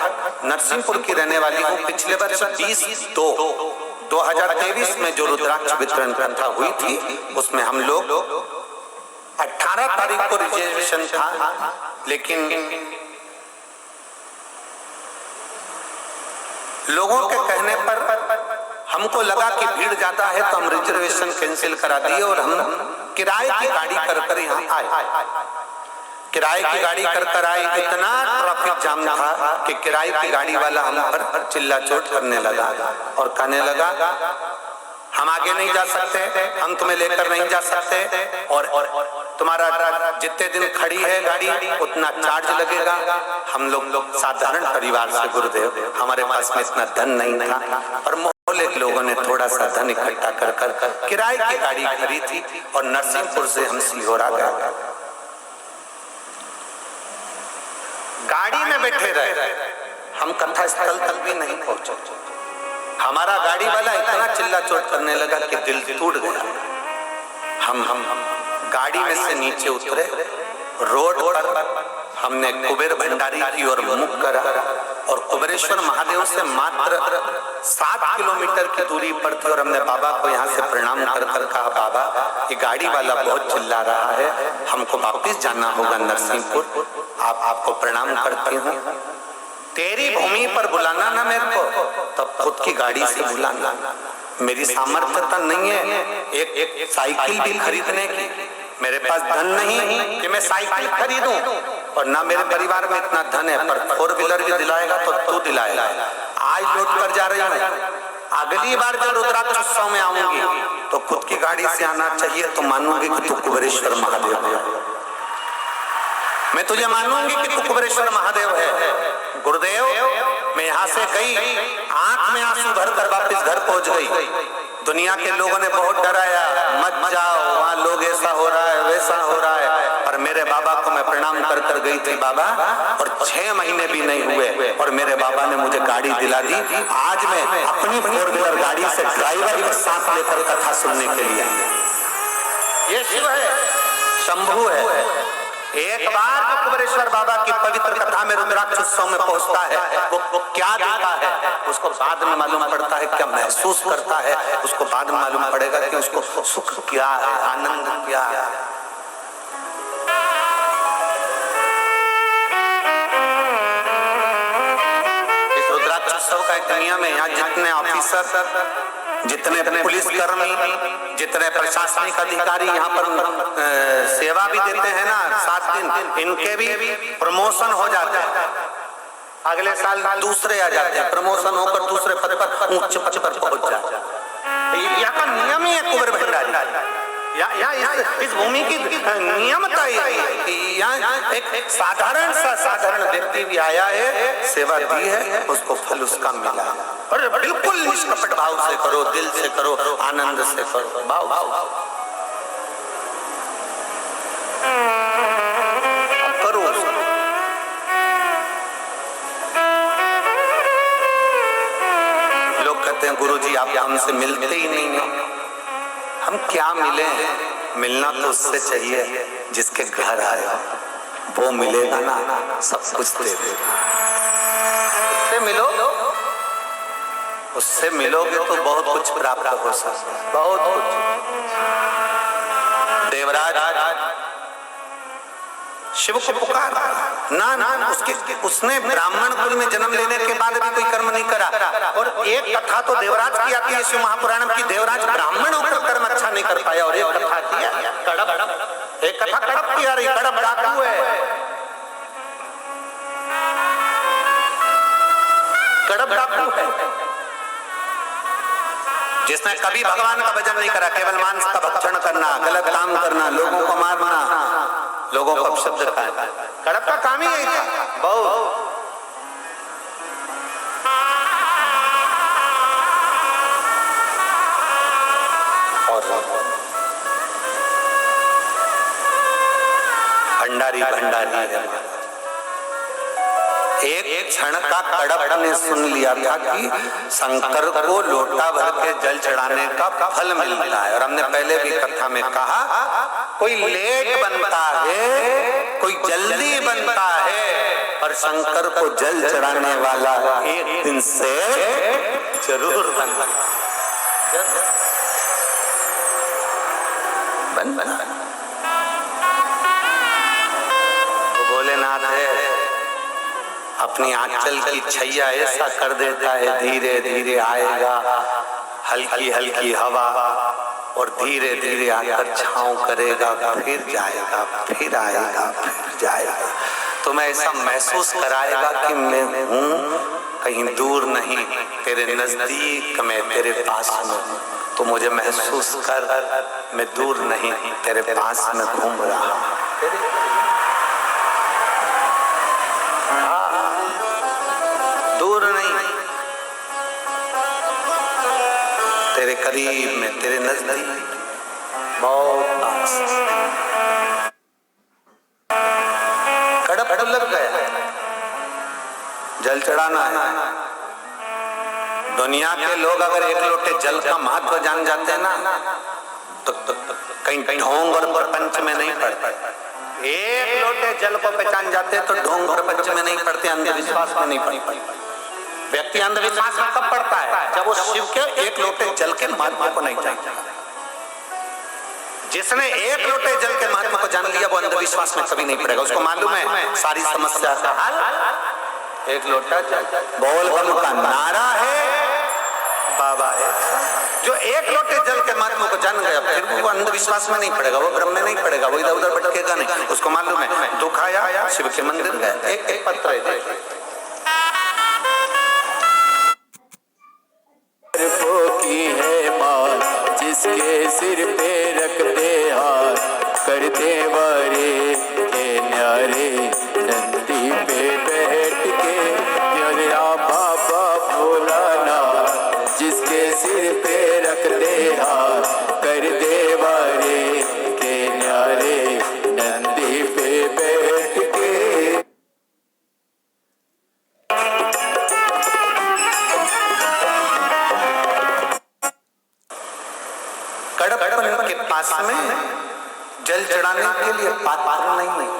नरसिंहपुर की रहने वाली हूँ। पिछले वर्ष 2023 में जो रुद्राक्ष वितरण प्रथा हुई थी उसमें हम लोग 18 तारीख को रिजर्वेशन था, लेकिन लोगों के कहने पर हमको लगा कि भीड़ ज्यादा है तो हम रिजर्वेशन कैंसिल करा दिए और हम किराए की गाड़ी कर यहाँ आए। किराए की गाड़ी कर आए, इतना ट्रैफिक जाम था कि किराए की गाड़ी वाला हम पर चिल्ला चोट करने लगा और कहने लगा हम आगे नहीं जा सकते, हम तुम्हें लेकर नहीं जा सकते और तुम्हारा जितने दिन खड़ी है गाड़ी उतना चार्ज लगेगा। हम लोग साधारण परिवार से, गुरुदेव हमारे पास में इतना धन नहीं था और मोहल्ले के लोगों ने थोड़ा सा धन इकट्ठा कर किराए की गाड़ी खरीदी और नरसिंहपुर से हम सीहोर आ गए। गाड़ी में बैठे रहे, हम कथा स्थल तक भी नहीं पहुंचे। हमारा गाड़ी वाला इतना चिल्ला चोट करने लगा कि दिल टूट गया। हम गाड़ी में से नीचे उतरे, रोड पर हमने कुबेर भंडारी की ओर मुख करा और कुबेरेश्वर महादेव से मात्र 7 किलोमीटर की दूरी पर थी और हमने बाबा को यहाँ से प्रणाम कर कहा, बाबा ये गाड़ी वाला बहुत चिल्ला रहा है, हमको वापस जाना होगा नरसिंहपुर, आपको प्रणाम करती हूँ। तेरी भूमि पर बुलाना ना मेरे को, तब खुद की गाड़ी से बुलाना। मेरी सामर्थ्यता नहीं है एक साइकिल भी खरीदने की, मेरे पास धन नहीं कि मैं साइकिल खरीदूं और ना मेरे परिवार में इतना धन है, पर 4 व्हीलर भी दिलाएगा तो तू दिलाएगा। आज लौट कर जा रही हूँ अगली बार जब रुद्राक्ष उत्सव में आऊंगी तो खुद की गाड़ी से आना चाहिए, तो मानूंगी कि तू कुबेरेश्वर महादेव है। मैं तुझे मानूंगी कि तू कुबेरेश्वर महादेव है। गुरुदेव, मैं यहाँ से गई, आंख में आंसू भरकर वापस घर पहुंच गई। दुनिया के लोगों ने बहुत डराया, मत जाओ, वहाँ लोग ऐसा हो रहा है, वैसा हो रहा है। और मेरे बाबा को मैं प्रणाम कर कर गई थी बाबा, और 6 महीने भी नहीं हुए और मेरे बाबा ने मुझे गाड़ी दिला दी। आज मैं अपनी 4 व्हीलर गाड़ी से ड्राइवर के साथ लेकर कथा सुनने के लिए। ये शिव है, शंभू है। एक बार जो कुबेरेश्वर बाबा की पवित्र कथा में रुद्राक्ष उत्सव में पहुंचता है, वो क्या देखा है उसको बाद में मालूम पड़ता है, क्या महसूस करता है उसको बाद में मालूम पड़ेगा कि उसको सुख क्या है, आनंद क्या है। इस रुद्राक्ष उत्सव का एक नियम है, यहाँ जितने ऑफिसर, जितने पुलिसकर्मी, जितने प्रशासनिक अधिकारी यहाँ पर सेवा भी देते हैं ना 7 दिन, इनके भी प्रमोशन हो जाता है। अगले साल दूसरे आ जाते हैं, प्रमोशन होकर दूसरे पद पर उच्च पद पर पहुंच जाते हैं। यहाँ का नियम ही है कुबेर भंडारी। इस भूमि की नियमता यहाँ एक साधारण व्यक्ति भी आया है, सेवा दी है, उसको फल उसका मिला। और बिल्कुल निष्कपट भाव से करो, दिल से करो, आनंद से करो, भाव करो। लोग कहते हैं गुरुजी आप हमसे मिलते ही नहीं हो। हम क्या मिले? मिलना तो उससे चाहिए जिसके घर आए, वो मिलेगा ना, सब कुछ दे देगा। उससे मिलो, उससे मिलोगे तो बहुत कुछ प्राप्त हो सकता है, बहुत कुछ। देवराज शिव को पुकारा ना, उसने ब्राह्मण कुल में जन्म लेने के बाद भी कोई कर्म नहीं करा। और एक कथा तो देवराज की आती है शिव महापुराण की, देवराज ब्राह्मण होकर कर्म अच्छा नहीं कर पाया। और एक कथा आती है कड़प, एक कथा कड़प की आ रही, कड़प डाकू है, कड़प डाकू है, जिसने कभी भगवान का भजन नहीं करा, केवल मांस का भक्षण करना, गलत काम करना, लोगों को मारना, लोगों को अपशब्द करना। कड़प का काम ही यही था। बहुत भंडारी है। एक क्षण का कड़प ने सुन लिया था कि शंकर को लोटा भर के जल चढ़ाने का फल मिलता है। और हमने पहले भी कथा में कहा, कोई लेट बनता है, कोई जल्दी बनता है, और शंकर को जल चढ़ाने वाला एक दिन से जरूर बनता बना। भोलेनाथ है, अपनी आंचल की छैया ऐसा कर देता है, धीरे धीरे आएगा, हल्की हल्की हवा, और धीरे धीरे आकर छांव करेगा, फिर जाएगा, फिर आएगा, फिर जाएगा। तो मैं ऐसा महसूस कराएगा कि मैं हूँ, कहीं दूर नहीं, तेरे नजदीक में, तेरे पास में। तो मुझे महसूस कर, मैं दूर नहीं, तेरे पास में घूम रहा। दूर नहीं, तेरे करीब में, तेरे नजदीक, बहुत पास। कड़प लग गया, जल चढ़ाना है। दुनिया के लोग अगर एक लोटे जल का महत्व जान जाते हैं ना, तो कहीं ढोंग और प्रपंच में नहीं पड़ते। एक लोटे जल को पहचान जाते तो ढोंग प्रपंच में नहीं पड़ते, अंधविश्वास में नहीं पड़ते। व्यक्ति अंधविश्वास में कब पड़ता है? जब वो शिव के एक लोटे जल के महत्व को नहीं जानता। जिसने एक लोटे जल के महत्व को जान लिया वो अंधविश्वास में कभी नहीं पड़ेगा। उसको मालूम है सारी समस्या का हल एक लोटा जल। बोल बम का नारा है, बाबा है। जो एक लोटे जल के महत्व को जान गया फिर वो अंधविश्वास में नहीं पड़ेगा, वो भ्रम में नहीं पड़ेगा, वो इधर उधर भटकेगा नहीं। उसको मालूम है दुख आया, शिव के मंदिर गए, एक पत्र है। जिसके सिर पे रखते हाथ करते वारे के न्यारे नंदी पे बैठ के न्यारा बाबा भोलाना जिसके सिर पे रखते हाथ कर दे वारे के न्यारे नंदी पे बैठ के। कड़पन के पास में जल चढ़ाने के लिए पात्र नहीं।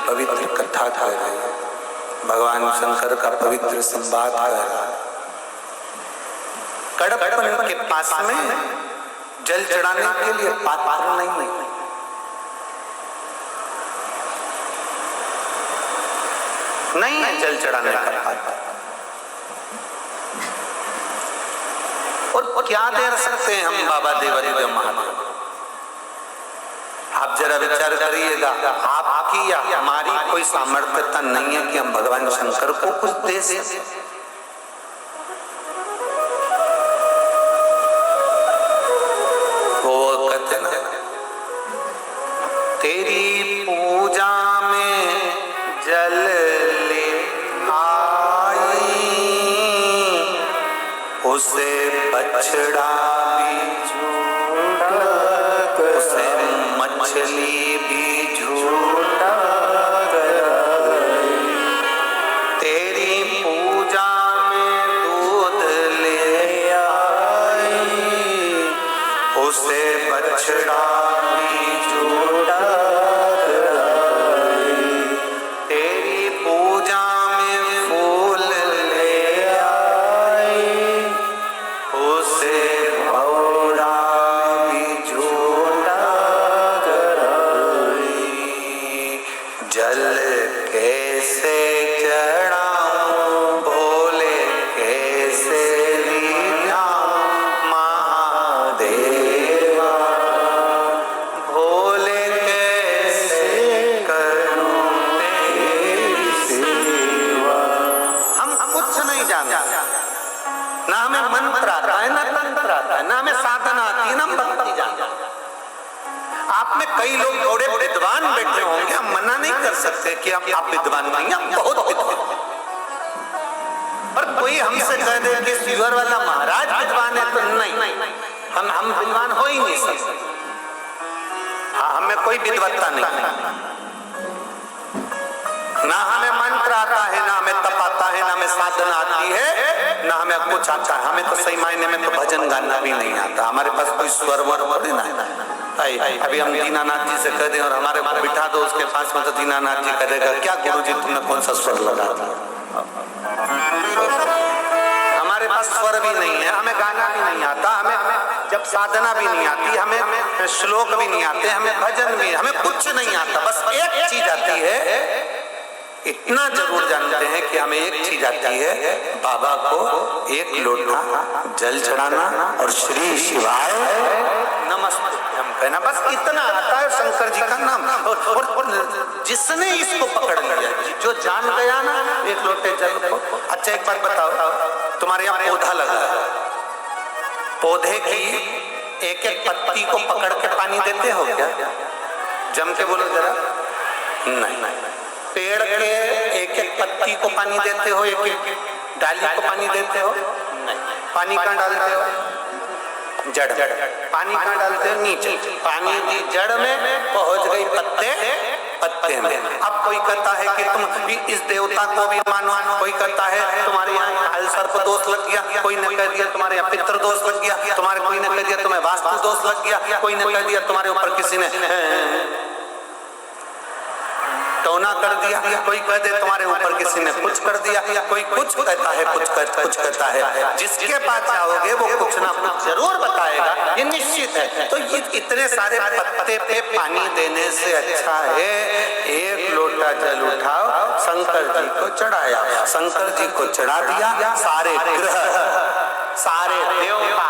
पवित्र कथा कह रही है, भगवान शंकर का पवित्र संवाद कह रहा है। कड़पन के पास में जल चढ़ाने के लिए पात्र नहीं। नहीं है जल चढ़ाने का पात्र। और क्या दे सकते हैं हम बाबा देवदेव महादेव? आप जरा विचार करिएगा, आपकी या हमारी कोई सामर्थ्यता नहीं है कि हम भगवान शंकर को कुछ दे सकें। वो कहते ना, तेरी पूजा में जल ले आई, उसे बछड़ा भी झूठा, उसे मछली भी झूठा कराई। तेरी पूजा में दूध ले आई, उसे बछड़ा भी झूठा कराई। तेरी पूजा में फूल ले आई, उसे भौरा भी झूठा कराई। जल कैसे चढ़ाऊं भोले कैसे लीलाऊं महादेवा, भोले कैसे करूं तेरी सेवा। हम कुछ नहीं जानते, ना हमें मंत्र आता है, ना तंत्र आता है, ना हमें साधना आती है, ना हम भक्ति जानते हैं। आप में कई लोग बड़े विद्वान बैठे होंगे, हम मना नहीं कर सकते कि आप विद्वान नहीं, आप बहुत विद्वान। और कोई हमसे कह दे कि शिवर वाला महाराज विद्वान है, तो नहीं, हम विद्वान हो ही नहीं सकते। हाँ, हमें कोई विद्वत्ता नहीं, ना हमें मंत्र आता है, ना हमें तप आता है, ना हमें साधना आती है, ना हमें कुछ आता है। हमें तो सही मायने में तो भजन गाना भी नहीं आता। हमारे पास कोई स्वर वर नहीं। अभी हम दीनानाथ जी से कह दें और हमारे को बिठा दो उसके पास में, तो दीनानाथ जी कह देगा, क्या गुरु जी तुमने कौन सा स्वर लगा दिया? हमारे पास स्वर भी नहीं है, हमें गाना भी नहीं आता, हमें जब साधना भी नहीं आती, हमें श्लोक भी नहीं आते, हमें भजन भी, हमें कुछ नहीं आता। बस एक चीज आती है, इतना जरूर जानते हैं कि हमें एक चीज आती है, बाबा को एक लोटा जल चढ़ाना और श्री शिवाय नमस्ते हम कहना, बस इतना आता है। शंकर जी का नाम, और जिसने इसको पकड़ लिया, जो जान गया ना एक लोटे जल को। अच्छा एक बात बताओ, तुम्हारे यहाँ पौधा लगा है, पौधे की एक एक पत्ती को पकड़ के पानी देते हो क्या? जम के बोलो जरा। नहीं। पेड़ के एक एक पत्ती को पानी देते हो, एक एक डाली को पानी देते हो? नहीं। पानी कहाँ डालते हो? जड़। पानी कहाँ डालते हो? नीचे। पानी की जड़ में पहुंच गई, पत्ते में। अब कोई कहता है कि तुम भी इस देवता को भी मानो, कोई कहता है तुम्हारे यहाँ काल सर्प दोष लग गया, कोई ने कह दिया तुम्हारे यहाँ पितृ दोष लग गया, तुम्हारे कोई ने कह दिया तुम्हें वास्तु दोष लग गया, कोई ने कह दिया तुम्हारे ऊपर किसी ने टोना कर दिया, कोई कह दे तुम्हारे ऊपर किसी ने कुछ कर दिया, कोई कुछ कहता है, कुछ कहता है। जिसके पास जाओगे वो कुछ ना कुछ जरूर बताएगा, ये निश्चित है। तो ये इतने सारे पत्ते पे पानी देने से अच्छा है एक लोटा जल उठाओ, शंकर जी को चढ़ाया, शंकर जी को चढ़ा दिया, सारे ग्रह, सारे देवता,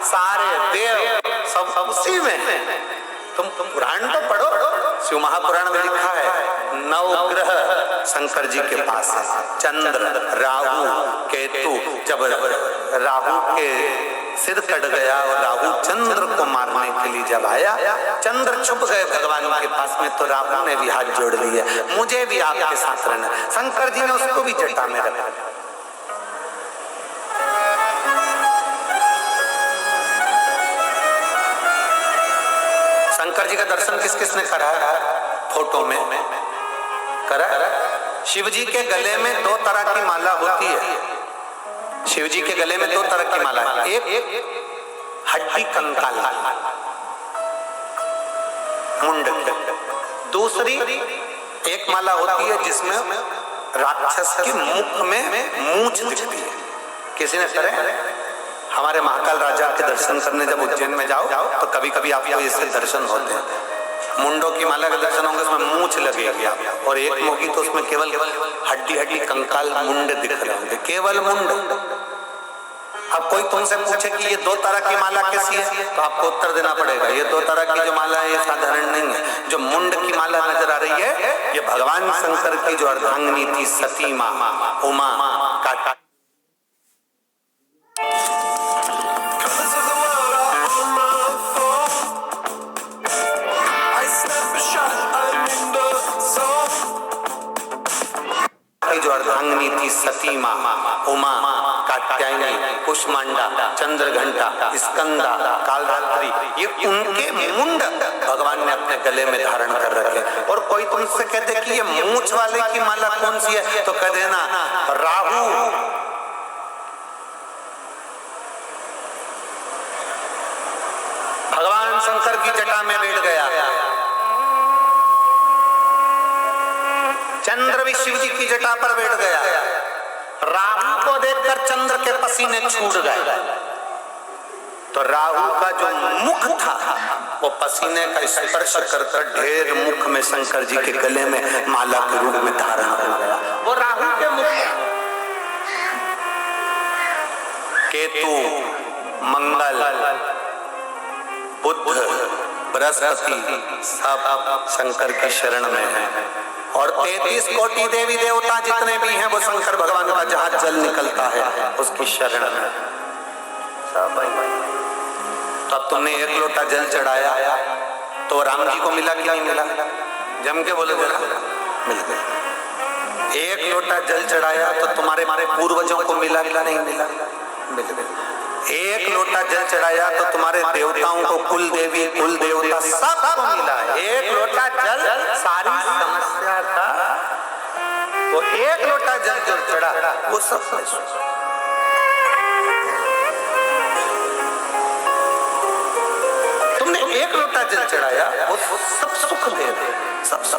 सारे देव सब उसी में। तुम पुराण तो पढ़ो, शिव महापुराण में लिखा है 9 ग्रह शंकर जी के पास है, चंद्र, राहु, केतु। जब राहु के सिर कट गया और राहु चंद्र को मारने के लिए जब आया, चंद्र छुप गए भगवान के पास में, तो राहु ने भी हाथ जोड़ लिए, मुझे भी आपके साथ रहना। शंकर जी ने उसको भी जटा में रखा। शंकर जी का दर्शन किस किसने करा है? फोटो में करा। शिव जी के गले में 2 तरह की माला होती है। शिव जी के गले में 2 तरह की माला है, एक हड्डी कंकाल मुंड, दूसरी एक माला होती है जिसमें राक्षस के मुख में मूंछ दिखती है। किसी ने करे? हमारे महाकाल राजा के दर्शन करने जब उज्जैन में जाओ तो कभी कभी आपको इससे दर्शन होते हैं। मुंडों की माला के दर्शन होंगे, उसमें मूंछ लगेगी आपको, और एक होगी तो उसमें केवल हड्डी कंकाल मुंड दिख रहे होंगे, केवल मुंड। अब कोई तुमसे पूछे कि ये 2 तरह की माला कैसी है, तो आपको उत्तर देना पड़ेगा ये 2 तरह की जो माला है ये साधारण नहीं है। जो मुंड की माला नजर आ रही है ये भगवान शंकर की जो अर्धांगिनी थी सती माँ उमा का जो अर्धांगिनी थी सती माँ उमा कात्यायनी कुष्मांडा चंद्रघंटा स्कंदा कालरात्रि, ये उनके मुंड भगवान ने अपने गले में धारण कर रखे। और कोई तुमसे कहते कि ये मूंछ वाले की माला कौन सी है, तो कह देना राहु। भगवान शंकर की जटा में बैठ गया, चंद्र भी शिव जी की जटा पर बैठ गया। राहु को देखकर चंद्र के पसीने छूट गए, तो राहु का जो मुख था वो पसीने का स्पर्श कर ढेर मुख में शंकर जी के गले में माला के रूप में धारण हो गया। वो राहु के मुख, केतु, मंगल, बुध, बृहस्पति सब शंकर की शरण में है। और 33 कोटि देवी देवता जितने भी हैं वो शंकर भगवान का जहां जल निकलता है उसकी शरण में सब। तो अब तुमने 1 लोटा जल चढ़ाया तो राम जी को मिला कि नहीं मिला? जम के बोले जरा, मिल गया। 1 लोटा जल चढ़ाया तो तुम्हारे पूर्वजों को मिला कि नहीं मिला? मिल गया। 1 लोटा जल चढ़ाया तो तुम्हारे देवताओं को, कुल देवी कुल देवता सबको मिला। 1 लोटा जल सारी समस्या का, तो 1 लोटा जल जो चढ़ा वो सब तुमने 1 लोटा जल चढ़ाया वो सब सुख दे दे, सब।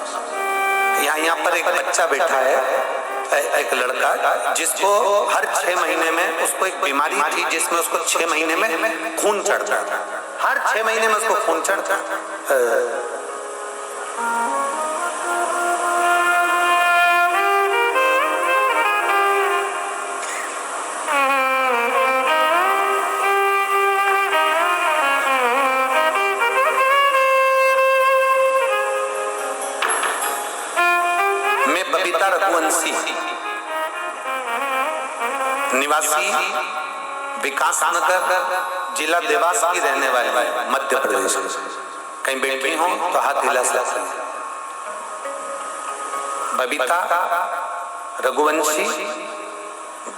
यहाँ पर एक बच्चा बैठा है, एक लड़का जिसको हर 6 महीने में उसको एक बीमारी थी जिसमें उसको 6 महीने में खून चढ़ता था, हर 6 महीने में उसको खून चढ़ता। मैं बबीता रघुवंशी, निवासी विकासनगर जिला देवास की रहने वाली मध्य प्रदेश। कहीं बैठी हो तो हाथ हिला सकते हैं। बबीता रघुवंशी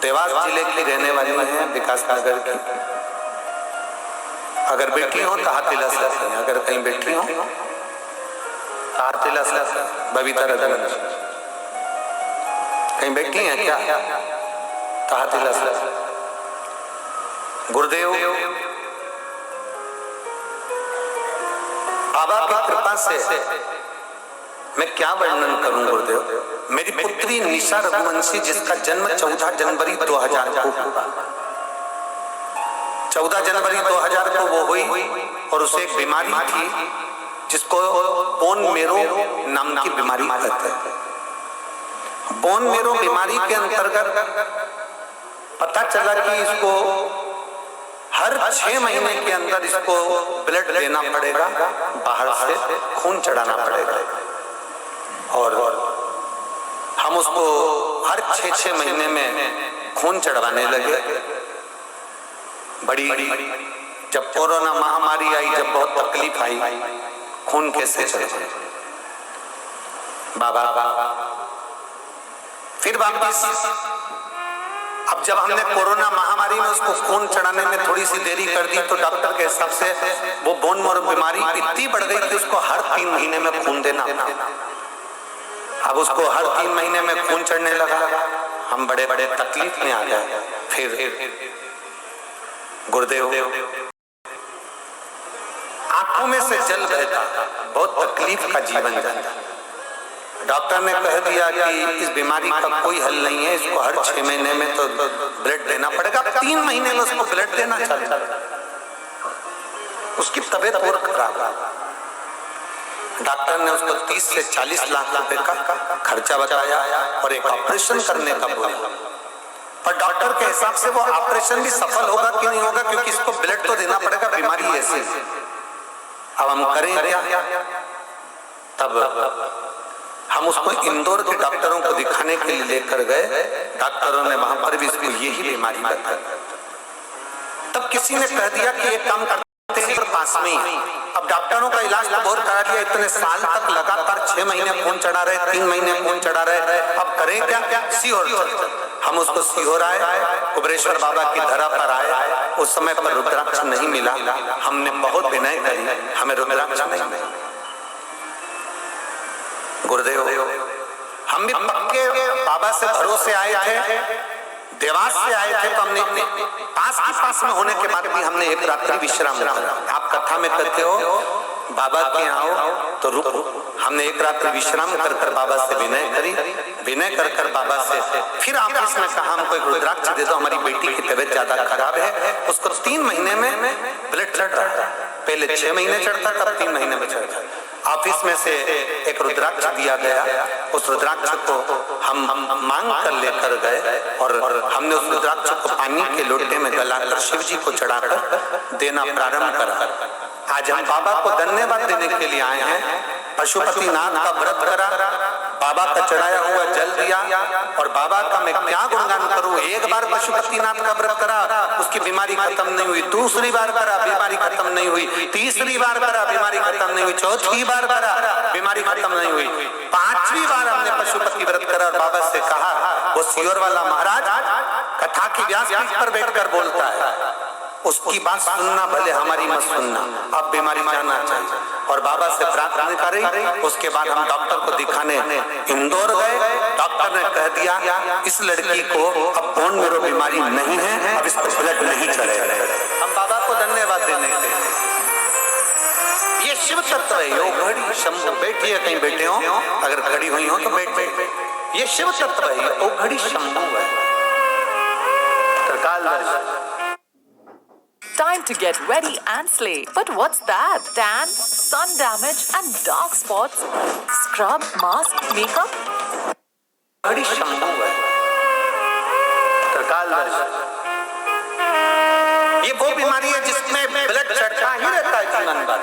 देवास जिले की रहने वाली है, विकासनगर की। अगर बैठी हो तो हाथ हिला सकते हैं। अगर कहीं बैठी हो तारतिला से बबीता रघुवंश कहीं बैठी हैं क्या? तारतिला से गुरुदेव बाबा की कृपा से मैं क्या वर्णन करूं गुरुदेव। मेरी पुत्री निशा रघुवंशी जिसका जन्म 14 जनवरी 2000 को हुआ, 14 जनवरी 2000 को वो हुई और उसे एक बीमारी थी जिसको बोन मेरो नाम की बीमारी कहते हैं। बोन मेरो बीमारी के अंतर्गत पता चला कि इसको हर 6 महीने के अंदर इसको ब्लड देना पड़ेगा, बाहर से खून चढ़ाना पड़ेगा और हम उसको हर 6 महीने में खून चढ़वाने लगे। बड़ी जब कोरोना महामारी आई, जब बहुत तकलीफ आई, खून कैसे चढ़े बाबा। फिर वापस अब जब हमने कोरोना महामारी में उसको खून चढ़ाने में थोड़ी सी देरी कर दी तो डॉक्टर के हिसाब से वो बोन मेरो बीमारी इतनी बढ़ गई कि उसको हर 3 महीने में खून देना पड़ा। अब उसको हर 3 महीने में खून चढ़ने लगा, हम बड़े बड़े तकलीफ में आ गए। फिर गुरुदेव आंखों में से जल बहता, बहुत तकलीफ का जीवन जाता। डॉक्टर ने कह दिया कि इस बीमारी का कोई हल नहीं है, इसको हर 6 महीने में तो ब्लड देना पड़ेगा। 3 महीने में उसको ब्लड देना चलता, उसकी तबीयत और खराब। डॉक्टर ने उसको 30 से 40 लाख रुपए का खर्चा बताया और एक ऑपरेशन करने का बोला। पर डॉक्टर के हिसाब से वो ऑपरेशन भी सफल होगा कि नहीं होगा, क्योंकि इसको ब्लड तो देना पड़ेगा, बीमारी ऐसी। अब हम करें क्या? तब हम उसको इंदौर के डॉक्टरों को दिखाने के लिए लेकर गए। डॉक्टरों ने वहां पर भी इसको यही बीमारी बताई। तब किसी ने कह दिया कि एक काम करते हैं, पास में ही। अब डॉक्टरों का इलाज तो बहुत करा दिया, इतने साल तक लगातार 6 महीने खून चढ़ा रहे, 3 महीने खून चढ़ा रहे। अब करें क्या? सीहोर हम उसको सीहोर आए, कुबरेश्वर बाबा की धरा पर आए। उस समय पर रुद्राक्ष नहीं मिला, हमने बहुत विनय करी, हमें रुद्राक्ष नहीं मिला। गुरुदेव हम भी पक्के बाबा से भरोसे आए थे, देवास से आए थे, तो हमने पास में होने के बाद भी हमने एक रात्रि विश्राम करा। आप कथा में कहते हो बाबा के आओ तो रुक। हमने एक रात्रि विश्राम कर बाबा से विनय करी, विनय कर बाबा से फिर आपस में कहा हमको एक रुद्राक्ष दे दो, हमारी बेटी की तबीयत ज्यादा खराब है, उसको 3 महीने में ब्लड चढ़ रहा है। पहले 6 महीने चढ़ता, तब 3 महीने में चढ़ता। ऑफिस में से एक रुद्राक्ष दिया गया, उस रुद्राक्ष को हम मांग कर लेकर गए और हमने उस रुद्राक्ष को पानी के लोटे में गलाकर शिव जी को चढ़ाकर देना प्रारंभ करा। आज हम बाबा को धन्यवाद देने के लिए आए हैं। पशुपतिनाथ का व्रत करा, बाबा का चढ़ाया हुआ जल दिया और बाबा का मैं क्या गुणगान करूं। एक बार पशुपतिनाथ का व्रत करा, उसकी बीमारी खत्म नहीं हुई। दूसरी बार करा, बीमारी खत्म नहीं हुई। तीसरी बार करा, बीमारी खत्म नहीं हुई। चौथी बार करा, बीमारी खत्म नहीं हुई। 5वीं बार हमने पशुपति व्रत करा और बाबा से कहा, वो सीहोर वाला महाराज कथा की व्यासपीठ पर बैठकर बोलता है, उसकी बात सुनना, भले हमारी मत सुनना, अब बीमारी जाना चाहिए। और बाबा से प्रार्थना करी। उसके बाद हम डॉक्टर को दिखाने इंदौर गए। डॉक्टर ने कह दिया इस लड़की को अब बोन मेरो बीमारी नहीं है, अब इसको ब्लड नहीं चढ़ेगा। हम बाबा को धन्यवाद देने के लिए। ये शिव तत्व है, योग घड़ी शंभु। बैठिए, कहीं बैठे हो, अगर खड़ी हुई हो तो बैठ। ये शिव तत्व है, ये घड़ी शंभु है। त्रिकाल दर्शन। Time to get ready and slay. But what's that? Tan, sun damage and dark spots? Scrub, mask, makeup? घड़ी शंभु है। त्रिकाल दर्शन। ये वो बीमारी है जिसमें ब्लड चढ़ता ही रहता है जीवन भर।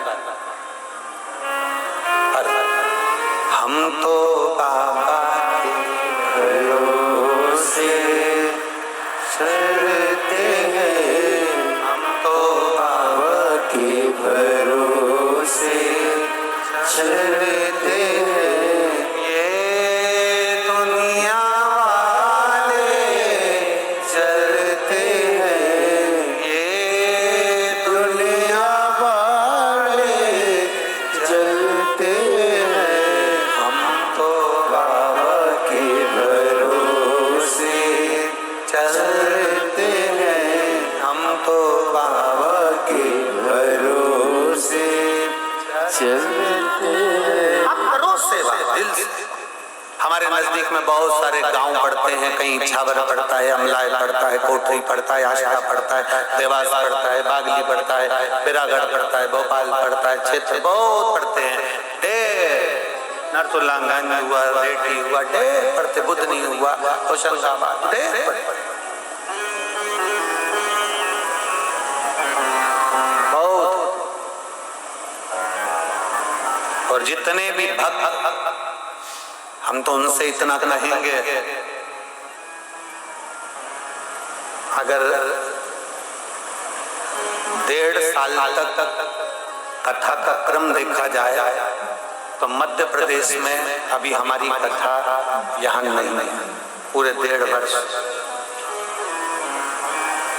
हम तो बाबा के भरोसे चलते हैं, हम तो बाबा के भरोसे चलते हैं। ये दुनिया वाले चलते हैं, ये दुनिया वाले चलते हैं। तो बाबा के भरोसे चलते आप करो सेवा दिल से। हमारे नजदीक में बहुत सारे गांव पड़ते हैं, कहीं छावर पड़ता है, अमलाय पड़ता है, कोठरी पड़ता है, आष्टा पड़ता है, देवास पड़ता है, बागली पड़ता है, बिरागढ़ पड़ता है, भोपाल पड़ता है, क्षेत्र बहुत पड़ते हैं। ढेर नरसुल्लागंज हुआ, रेठी हुआ, ढेर पड़ते, बुधनी हुआ, होशंगाबाद, ढेर पड़ते बहुत। और जितने भी भक्त, हम तो उनसे इतना कहेंगे, अगर 1.5 साल तक कथा का क्रम देखा जाए तो मध्य प्रदेश में अभी हमारी कथा यहाँ नहीं, पूरे 1.5 वर्ष,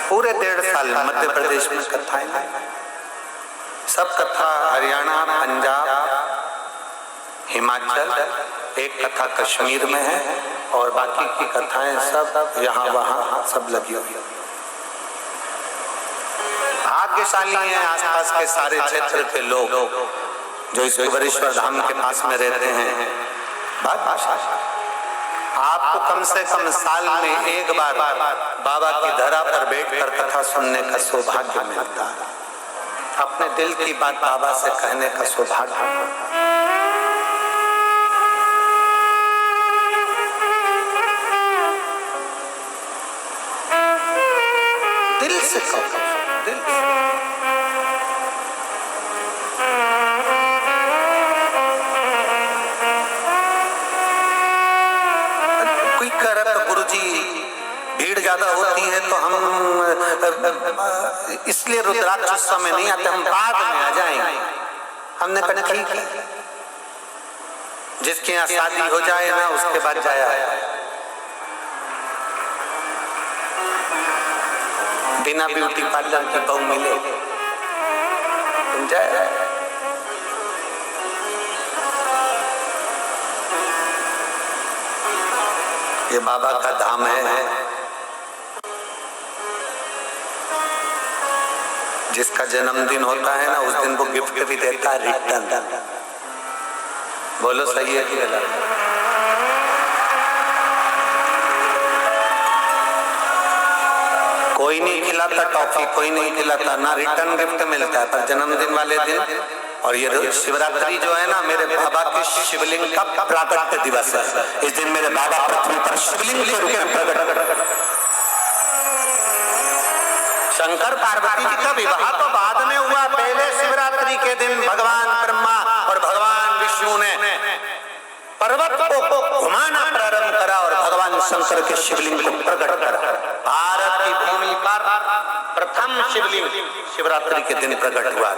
पूरे 1.5 साल मध्य प्रदेश में कथाएं नहीं। सब कथा हरियाणा, पंजाब, हिमाचल, एक कथा कश्मीर में है और बाकी की कथाएं सब यहाँ वहाँ सब लगी हुई। भाग्यशाली हैं आसपास के सारे क्षेत्र के लोग जो इस कुबेरेश्वर धाम के पास में रहते हैं। भाग्यशाली। आपको कम से कम साल में एक बार बाबा की धरा पर बैठकर कथा सुनने का सौभाग्य मिलता है, अपने दिल की बात बाबा से कहने का सौभाग्य। दिल से कहो, दिल से। कोई कह रहा था गुरुजी भीड़ ज्यादा होती है तो हम इसलिए रुद्राक्ष उस समय नहीं आते, हम बाद में आ जाएंगे। हमने कहा ठीक है, जिसके यहाँ शादी हो जाए ना उसके बाद जाया है। बिना ब्यूटी पार्लर की बहू मिले तुम जाए। ये बाबा का धाम है, जिसका जन्मदिन होता है ना उस दिन वो गिफ्ट भी देता है, रिटर्न। बोलो सही है कि गलत? कोई नहीं खिलाता टॉफी, कोई नहीं खिलाता, ना रिटर्न गिफ्ट मिलता है, पर जन्मदिन वाले दिन। और ये शिवरात्रि जो है ना, मेरे बाबा के शिवलिंग का प्राकट्य दिवस है। इस दिन मेरे बाबा पृथ्वी पर शिवलिंग के रूप में प्रकट। शंकर पार्वती जी का विवाह तो बाद में हुआ, पहले शिवरात्रि के दिन भगवान ब्रह्मा और भगवान विष्णु ने पर्वत को घुमाना प्रारंभ करा और भगवान शंकर के शिवलिंग को प्रकट करा। भारत की भूमि पर प्रथम शिवलिंग शिवरात्रि के दिन प्रकट हुआ।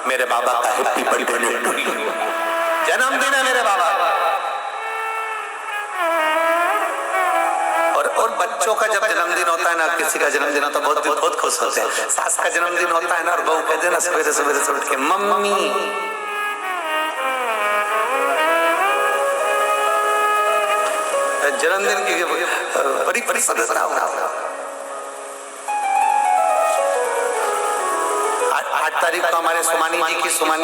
मेरे बाबा का हैप्पी बर्थडे, जन्मदिन है मेरे बाबा। और बच्चों का जब जन्मदिन होता है ना, किसी का जन्मदिन होता है बहुत खुश होते हैं। सास का जन्मदिन होता है ना और बहू कहते हैं ना सवेरे सवेरे से उठ के मम्मी, जन्मदिन की बड़ी प्रसन्नता हो। 8 तारीख को हमारे सुमानी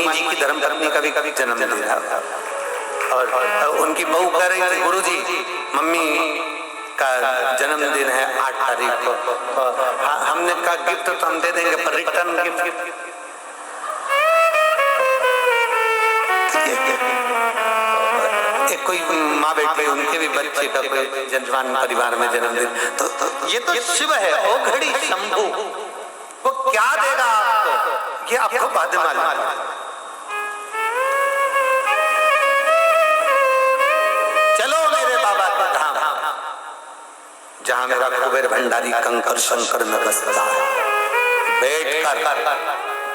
जी की धर्मपत्नी का भी जन्मदिन था और उनकी बहू कह रही थी गुरुजी मम्मी का जन्मदिन है 8 तारीख को। हमने कहा गिफ्ट तो हम दे देंगे पर रिटर्न गिफ्ट। कोई माँ बेटे उनके भी बच्चे का कोई जजमान परिवार में जन्मदिन, तो ये तो शिव है, ओ घड़ी शंभू, वो क्या देगा आपको ये आपको बाद में मालूम। चलो मेरे बाबा के धाम, जहां मेरा कुबेर भंडारी कंकर शंकर में बसता है। बैठकर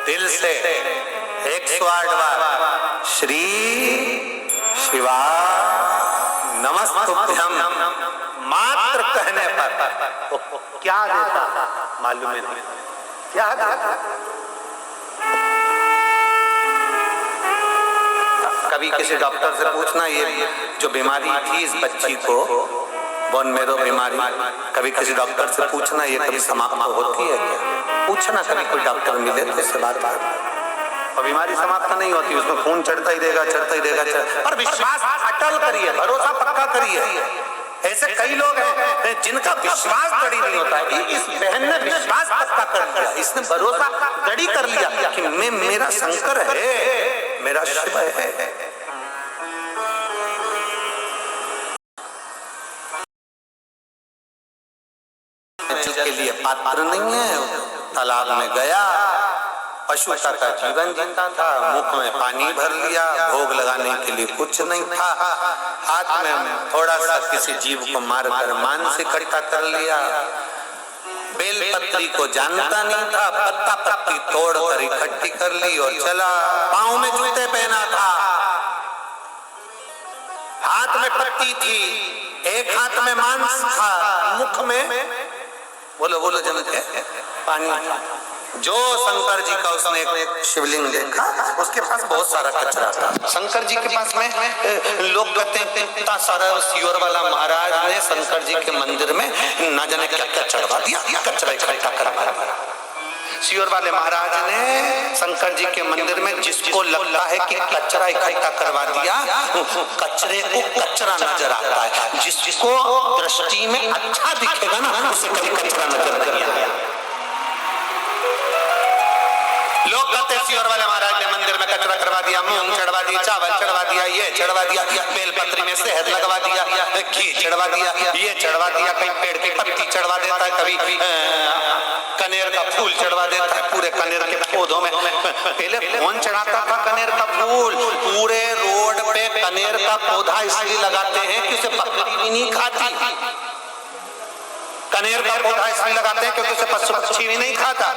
दिल से 108 बार श्री शिवा नमस्तुभ्यम मात्र कहने पर वो क्या देता मालूम नहीं, क्या देता। कभी किसी डॉक्टर से पूछना ये जो बीमारी थी इस बच्ची को, बोन मेरो बीमारी, कभी किसी डॉक्टर से पूछना ये कभी समाप्त होती है क्या? पूछना कभी कोई डॉक्टर मिले तो उससे बात कर। और बीमारी समाप्त नहीं होती, उसमें खून चढ़ता ही रहेगा, चढ़ता ही रहेगा। और विश्वास अटल करिए, भरोसा पक्का करिए। ऐसे कई लोग हैं जिनका विश्वास दृढ़ नहीं होता है। इस बहन ने विश्वास पक्का कर लिया, इसने भरोसा दृढ़ कर लिया कि मेरा शंकर है, मेरा शिव है। के लिए पात्र नहीं है, तालाब में गया, पशुता का जीवन जीता था, मुख में पानी भर लिया, भोग लगाने के लिए कुछ नहीं था, हाथ में थोड़ा सा किसी जीव को मारकर मांस इकट्ठा कर लिया, बेलपत्री को जानता नहीं था, पत्ता पत्ती तोड़कर इकट्ठी कर ली और चला। पांव में जूते पहना था, हाथ में पत्ती थी, एक हाथ में मांस था, मुख में बोलो बोलो जमके पानी। जो शंकर जी का उसने एक शिवलिंग देखा, उसके पास बहुत सारा कचरा था। शंकर जी के पास में लोग कहते हैं इतना सारा, सियोर वाला महाराज ने शंकर जी के मंदिर में ना जाने क्या क्या चढ़वा दिया, कचरा इकट्ठा करवा। सियोर वाले महाराज ने शंकर जी के मंदिर में जिसको लगता है कि कचरा इकट्ठा करवा दिया, कचरे को कचरा नजर आता है। जिसको दृष्टि में अच्छा दिखेगा ना, उसे कभी कचरा नजर नहीं आया। लोग कहते हैं सियोर वाले महाराज ने मंदिर में कचरा करवा दिया, मूंग चढ़वा दिया, चावल चढ़वा दिया, ये चढ़वा दिया, बेलपत्री में शहद लगवा दिया, घी चढ़वा दिया, ये चढ़वा दिया, कहीं पेड़ की पत्ती चढ़वा देता है, कभी कनेर का फूल चढ़वा देता है। पूरे कनेर के पौधों में पहले कौन चढ़ाता था कनेर का फूल? पूरे रोड पे कनेर का पौधा इसलिए लगाते हैं कि उसे बकरी भी नहीं खाती। कनेर का पौधा इसलिए लगाते हैं क्योंकि उसे पशु पक्षी भी नहीं खाता।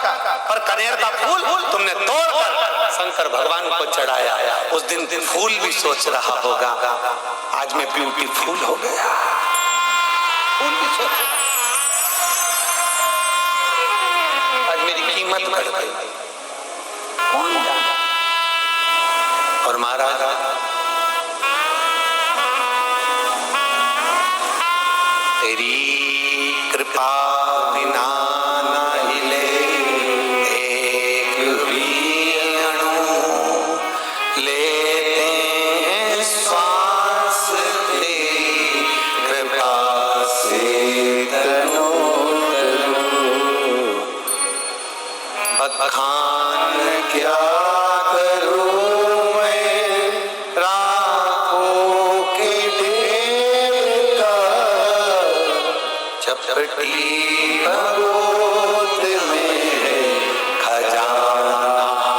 पर कनेर का फूल तुमने तोड़कर शंकर भगवान को चढ़ाया। उस दिन फूल भी सोच रहा होगा आज मैं ब्यूटीफुल हो गया। फूल भी सोच आज मेरी कीमत बढ़ गई। कौन जाने? और महाराज तेरी कृपा बिना न हिले एक भी अणु, लेते हैं श्वास तेरी कृपा से तनो तनो। बखान क्या करूं मैं राखों के ढेर का, चपटी भगोत में खजाना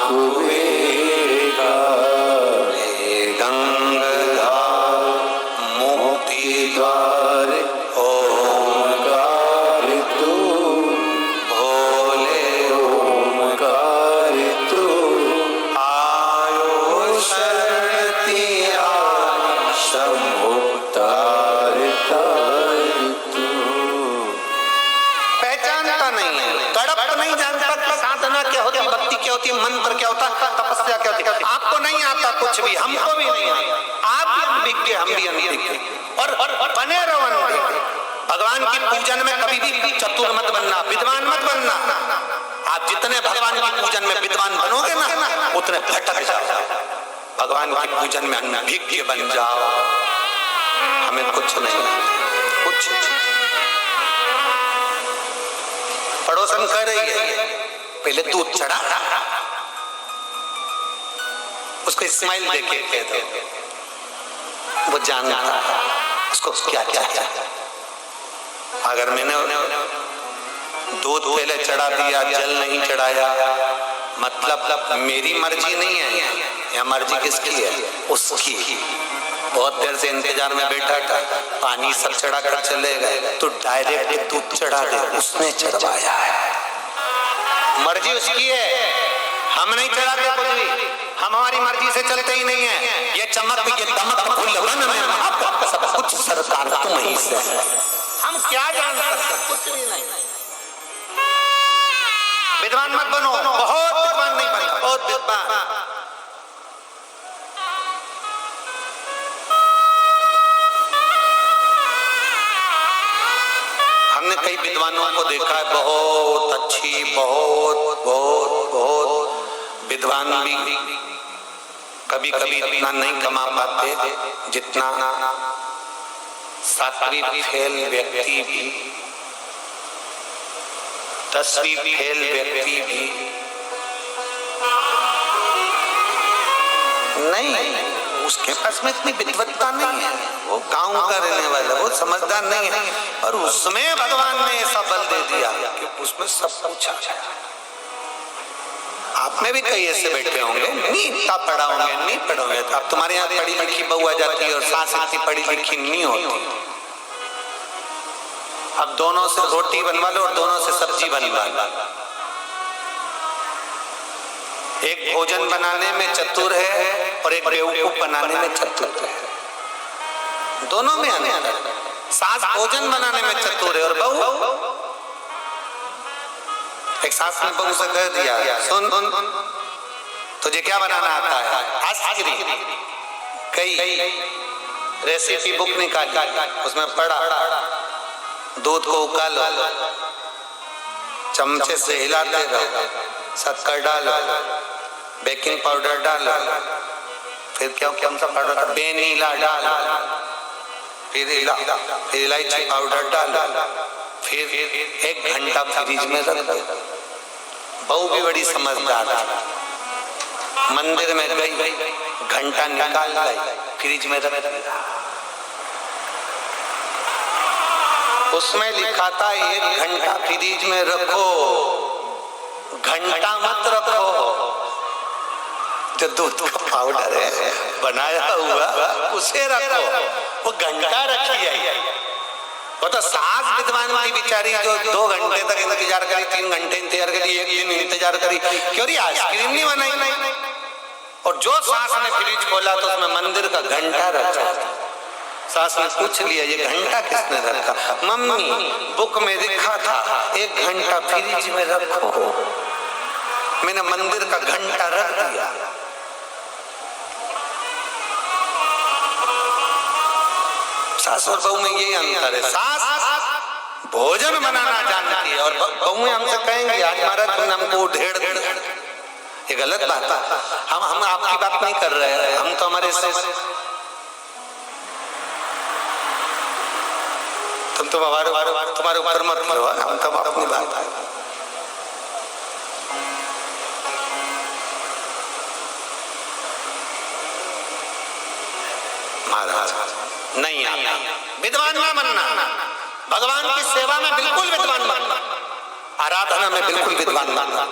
कुबेर का। गंगाधार मोती द्वार ओमकार तू, भोले ओमकार तू। आयो शरती शंभो तार तार तू। पहचानता नहीं है, तड़प नहीं जानता कि साधना क्या होती, भक्ति क्या होती, मंत्र क्या होता, तपस्या क्या होती। आपको नहीं आता कुछ भी, हमको भी नहीं आता। आप भी अनभिज्ञ, हम भी अनभिज्ञ। और बने रहो अनभिज्ञ। भगवान की पूजन में कभी भी चतुर मत बनना, विद्वान मत बनना। आप जितने भगवान की पूजन में विद्वान बनोगे ना, उतने भटक जाओ। भगवान की पूजन में अनभिज्ञ बन जाओ। हमें कुछ नहीं, कुछ पड़ोसन कह रही है पहले दूध चढ़ा, उसको स्माइल देके कह दो, वो जानता उसको क्या क्या क्या। अगर मैंने दूध पहले चढ़ा दिया, जल नहीं चढ़ाया, मतलब मेरी मर्जी नहीं है। या मर्जी किसकी है? उसकी। बहुत देर से इंतजार में बैठा था, पानी सब चढ़ा कर चले गए, तो डायरेक्ट दूध चढ़ा दे, उसने चढ़वाया है। मर्जी उसकी है, हम नहीं चढ़ाते कुछ भी, हम हमारी मर्जी से चलते ही नहीं है। ये चमक ये दमक फूलवन में सब कुछ सरकार तुम ही से है। हम क्या जान सकते? कुछ भी नहीं। विद्वान मत बनो, बहुत विद्वान नहीं बनो, बहुत विद्वान। हमने हमने कई विद्वानों को देखा है, बहुत अच्छी, बहुत बहुत बहुत विद्वान भी कभी कभी इतना नहीं कमा पाते जितना 7वीं फेल व्यक्ति भी, 10वीं फेल व्यक्ति भी नहीं, उसके पास में इतनी विद्वत्ता नहीं है, वो गांव का रहने वाला, वो समझदार नहीं है, और उसमें भगवान ने ऐसा बल दे दिया कि उसमें सब कुछ आ गया। आप में भी कई ऐसे बैठे होंगे, नहीं इतना पढ़ा होंगे, नहीं पढ़े होंगे, अब तुम्हारे यहाँ पढ़ी लिखी बहू आ जाती है और सास इतनी पढ़ी लिखी नहीं होती। अब दोनों से रोटी बनवा लो और दोनों से सब्जी बनवा लो। एक भोजन बनाने में चतुर है और एक बेवकूफ बनाने में चतुर है, दोनों में अंतर है। सास भोजन बनाने में चतुर है और बहू, एक सास ने बहू से कह दिया, सुन तुझे क्या बनाना आता है? आइसक्रीम। कई रेसिपी बुक निकाली, उसमें पढ़ा दूध को उबालो, चमचे से हिलाते रहो, शक्कर डालो, बेकिंग पाउडर डालो, फिर क्या कौन सा पाउडर, वेनिला डालो, फिर इलायची पाउडर डालो, फिर 1 घंटा फ्रिज में रख दो। बहू भी बड़ी समझदार थी, मंदिर में गई, घंटा निकाल लाई, फ्रिज में रख दिया। उसमें लिखा था 1 घंटा फ्रिज में रखो, घंटा मत रखो। जो दूध का पाउडर है बनाया हुआ उसे रखो, वो घंटा रखी है। वो तो सास विद्वान थी बेचारी, जो 2 घंटे तक इंतजार करी, 3 घंटे इंतजार करी, 1 दिन इंतजार करी, क्यों रही आइसक्रीम नहीं बनाई। और जो सास ने फ्रिज खोला तो उसमें मंदिर का घंटा रखा। सास ने पूछ लिया, ये घंटा किसने रखा? मम्मी, बुक में लिखा था 1 घंटा फ्रिज में रखो, मैंने मंदिर का घंटा रख दिया। सास और बहू में यही अंतर है, सास भोजन बनाना जानती है और बहू हमसे कहेंगे आज महाराज तुमने हमको ढेर दिया, ये गलत बात है। हम आपकी बात नहीं कर रहे हैं, हम तो हमारे से तुम तो तुम्हारे ऊपर मत करो, हम तो अपनी बात है। महाराज नहीं आता, विद्वान ना बनना, भगवान की सेवा में बिल्कुल विद्वान बनना, आराधना में बिल्कुल विद्वान बनना,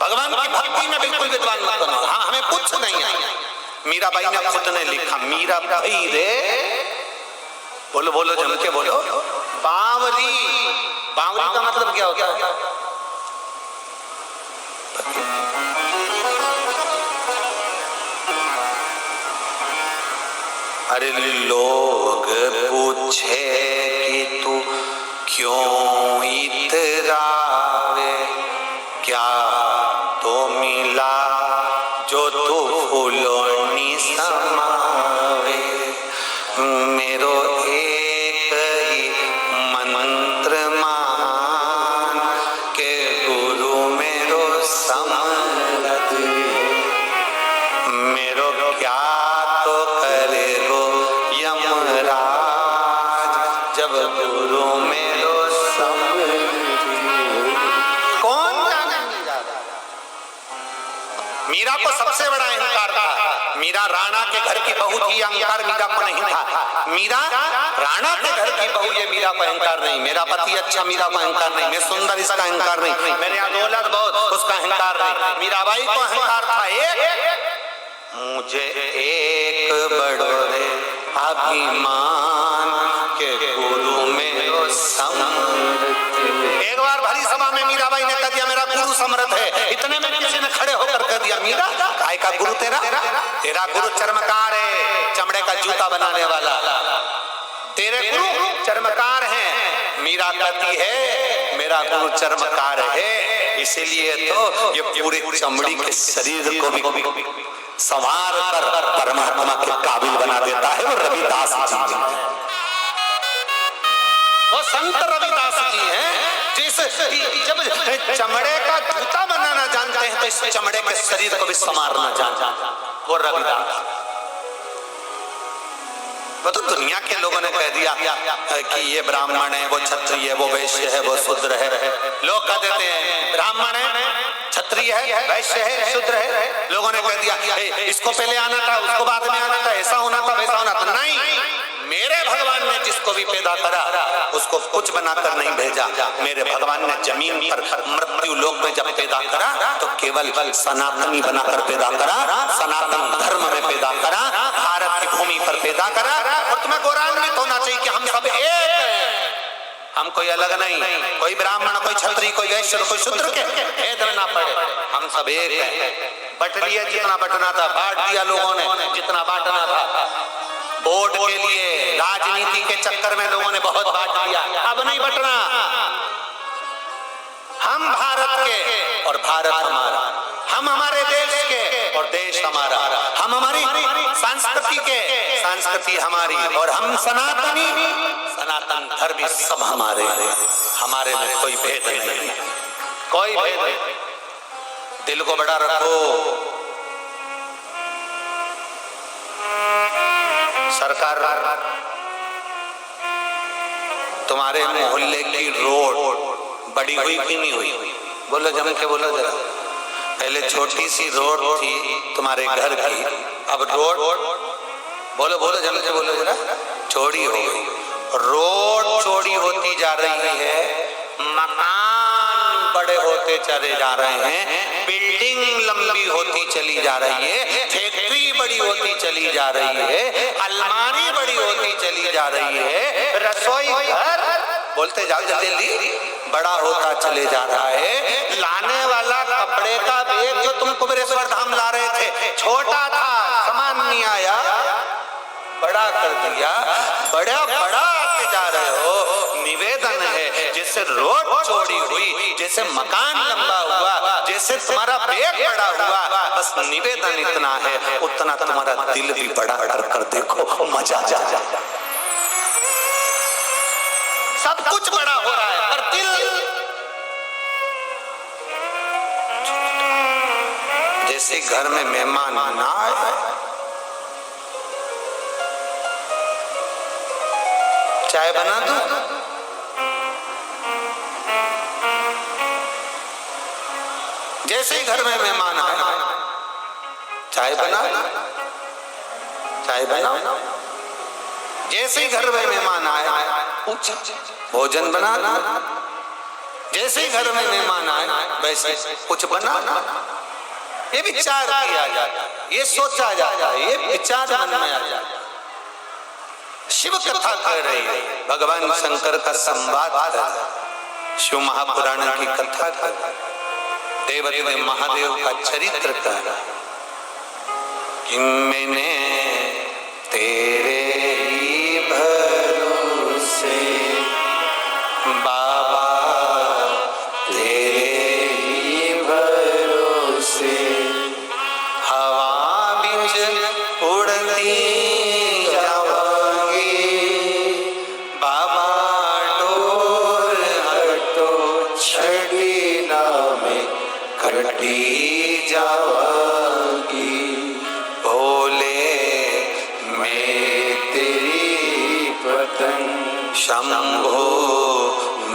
भगवान की भक्ति में बिल्कुल विद्वान मत बनो। हाँ, हमें कुछ नहीं आया। मीराबाई ने खुद ने लिखा, मीराबाई रे, बोलो बोलो जम के बोलो, बावरी। बावरी का मतलब क्या होता है? अरे लोग पूछे कि तू क्यों इतरावे, क्या तो मिला जो तू फूलोनी समावे। मेरो एक ही मंत्र मान के गुरु मेरो समरथ, मेरो क्या तो करे गो यमराज, जब गुरु मेरो समरथ। कौन जाने मीरा को सबसे बड़ा अहंकार था। मीरा राणा के घर की बहू थी, अहंकार मीरा को नहीं था। मीरा राणा के घर की बहू, ये मीरा को अहंकार नहीं। मेरा पति अच्छा, मीरा को अहंकार नहीं। मैं सुंदर, इसका अहंकार नहीं। मेरे यहाँ दौलत बहुत, उसका अहंकार नहीं। मीराबाई को अहंकार था एक, मुझे एक बड़े अभिमान के गुरु मेरो समर्थ। एक बार भरी सभा में मीराबाई ने कह दिया मेरा गुरु समर्थ है। इतने में किसी ने खड़े होकर कह दिया, मीरा काय का गुरु तेरा? तेरा गुरु चर्मकार है, चमड़े का जूता बनाने वाला। तेरे गुरु चर्मकार हैं। मीरा कहती है मेरा गुरु चर्मकार है, इसीलिए तो ये पूरे चमड़ी के शरीर को भी संवार कर परमात्मा के काबिल बना देता है वो रविदास जी। और संत रविदास जी हैं जिस जब चमड़े का जूता बनाना जानते हैं तो इस चमड़े के शरीर को भी संवारना जानते हैं, वो रविदास। वो तो दुनिया के लोगों ने कह दिया कि ये ब्राह्मण है, वो क्षत्रिय है, वो वैश्य है, वो शूद्र है। लोग कह देते हैं ब्राह्मण है, क्षत्रिय है, वैश्य है, शूद्र है। लोगों ने कह दिया इसको पहले आना था, उसको बाद में आना था, ऐसा होना था, वैसा होना था। नहीं, मेरे भगवान ने जिसको भी पैदा करा उसको कुछ बनाकर नहीं भेजा। मेरे भगवान ने जमीन पर मृत्यु लोक में जब पैदा करा तो केवल सनातनी बनाकर पैदा करा, सनातन धर्म में पैदा करा, भारत की भूमि पर पैदा करा। और तुम्हें गौरवान्वित होना चाहिए कि हम सब एक हैं, हम कोई अलग नहीं, कोई ब्राह्मण, कोई क्षत्रिय, कोई वैश्य, कोई शूद्र के भेद में ना पड़े, हम सब एक हैं। बट लिया जितना बटना था, बांट दिया लोगों ने जितना बांटना था। वोट के लिए राजनीति के चक्कर में लोगों ने बहुत बांट दिया, अब नहीं बटना। हम भारत के और भारत हमारा, हम हमारे देश के और देश हमारा, हम हमारी संस्कृति के, संस्कृति हमारी, और हम सनातनी, सनातन धर्मी सब हमारे। हमारे में कोई भेद नहीं, कोई भेद नहीं। दिल को बड़ा रखो। सरकार तुम्हारे मोहल्ले की रोड बड़ी हुई कि नहीं हुई? बोलो जम के बोलो जरा। पहले छोटी सी रोड थी तुम्हारे घर की, अब रोड, बोलो बोलो जम के बोलो जरा, चौड़ी हो गई। रोड चौड़ी होती जा रही है, मकान बड़े होते चले जा रहे हैं, बिल्डिंग लंबी होती चली जा रही है, फैक्ट्री बड़ी होती चली जा रही है, अलमारी बड़ी होती चली जा रही है, रसोई घर, बोलते जाओ जल्दी, बड़ा होता चले जा रहा है। लाने वाला कपड़े का बैग जो तुम कुबेरेश्वर धाम ला रहे थे छोटा था, सामान नहीं आया, बड़ा कर दिया, बड़ा बड़ा आते जा रहे हो। निवेदन है, जैसे रोड चौड़ी हुई, जैसे मकान लंबा हुआ, जैसे तुम्हारा बैग बड़ा हुआ, बस निवेदन इतना है, उतना तुम्हारा दिल भी बड़ा कर देखो, मजा आ जा। सब कुछ बड़ा हो रहा है पर दिल, जैसे घर में मेहमान ना आए, चाय बना दूं? जैसे ही घर में मेहमान आए, चाय बना, चाय बना। जैसे ही घर में मेहमान आए, पूछा भोजन बनाना। जैसे ही घर में मेहमान आए, वैसे कुछ बनाना। ये विचार किया जाता है, ये सोचा जाता है, ये विचार मन में आ जाता है। शिव कथा कर रही है, भगवान शंकर का संवाद कर रहा है, शिव महापुराण की कथा कर रहा है, देवदेव महादेव का चरित्र कर रहा है कि मैंने तेरे ही भरोसे बाबा, तेरे ही भरोसे हवा बिच उड़ती कटी जावागी, बोले मैं तेरी पतंग, शंभो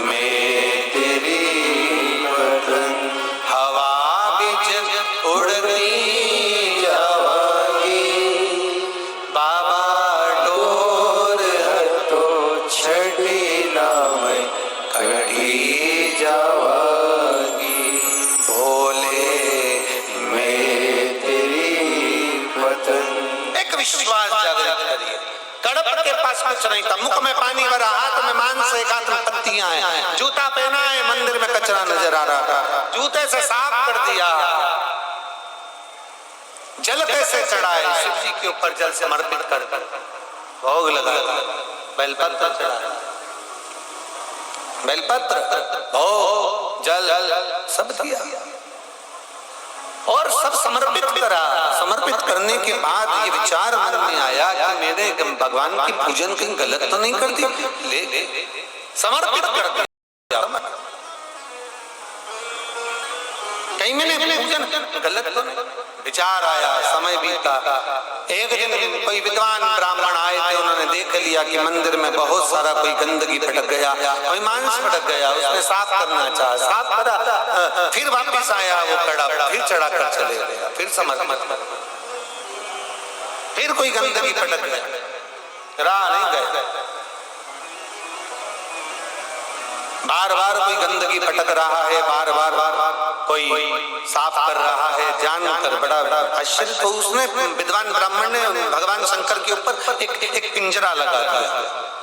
मैं तेरी पतंग, हवा बिच उड़ती जावागी, बाबा डोर हटो छड़ी ना मैं कटी जावागी, विश्वास जागृत करिए। कड़प के पास कुछ नहीं था, मुख में पानी भरा, हाथ में मांस, एक हाथ में पत्तियां हैं, जूता पहना है, मंदिर में कचरा नजर आ रहा था, जूते से साफ कर दिया, जल कैसे चढ़ाए, शिव जी के ऊपर जल समर्पित कर भोग लगा, बेलपत्र चढ़ाया, बेलपत्र, भोग, जल सब दिया और सब समर्पित करा। समर्पित करने के बाद ये विचार मन में आया कि मेरे भगवान की पूजन कहीं गलत तो नहीं कर दी, ले समर्पित कर दिया। कहीं मैंने पूजन गलत तो नहीं, विचार आया, समय बीता। एक दिन कोई विद्वान ब्राह्मण आए थे, उन्होंने देख लिया कि मंदिर में बहुत सारा कोई गंदगी फटक गया, कोई मांस फटक गया, उसने साफ करना चाहा, साफ करा, फिर वापस आया वो कड़ा, फिर चढ़ा कर चले गया, फिर समर्पित, फिर कोई गंदगी फटक गया, राह नहीं गए। बार बार कोई गंदगी फटक रहा है, बार बार कोई साफ कर रहा है, जानकर बड़ा आश्चर्य। तो उसने विद्वान ब्राह्मण ने भगवान शंकर के ऊपर एक पिंजरा लगा दिया।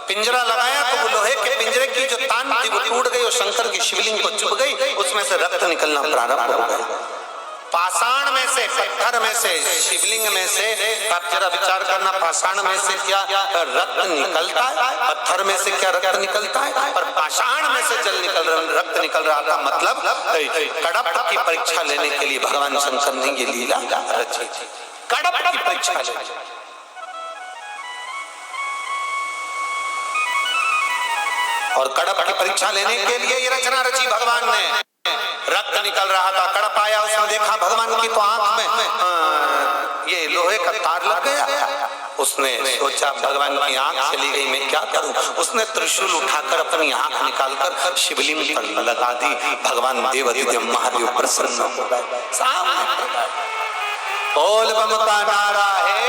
पिंजरा लगाया तो वो लोहे के पिंजरे की जो तान थी वो टूट गई और शंकर की शिवलिंग को चुभ गई, उसमें से रक्त निकलना प्रारंभ हो गया। पाषाण में से, पत्थर में से, शिवलिंग में से, आप जरा विचार करना, पाषाण में से क्या रक्त निकलता है, पत्थर में से क्या रक्त निकलता है, और पाषाण में से जल निकल रहा, रक्त निकल रहा था। मतलब कड़प की परीक्षा लेने के लिए भगवान शंकर ने ये लीला रची। कड़प की परीक्षा लेने, और कड़प की परीक्षा लेने के लिए ये रचना रची भगवान ने। रक्त निकल रहा था, कड़प आया, उसने देखा भगवान की तो आंख में ये लोहे का तार लग गया। उसने सोचा भगवान की आंख चली गई, मैं क्या करूं। उसने त्रिशूल उठाकर अपनी आंख निकालकर शिवलिंग पर लगा दी। भगवान देवाधिदेव महादेव प्रसन्न हो गए। बोल बम का नारा है,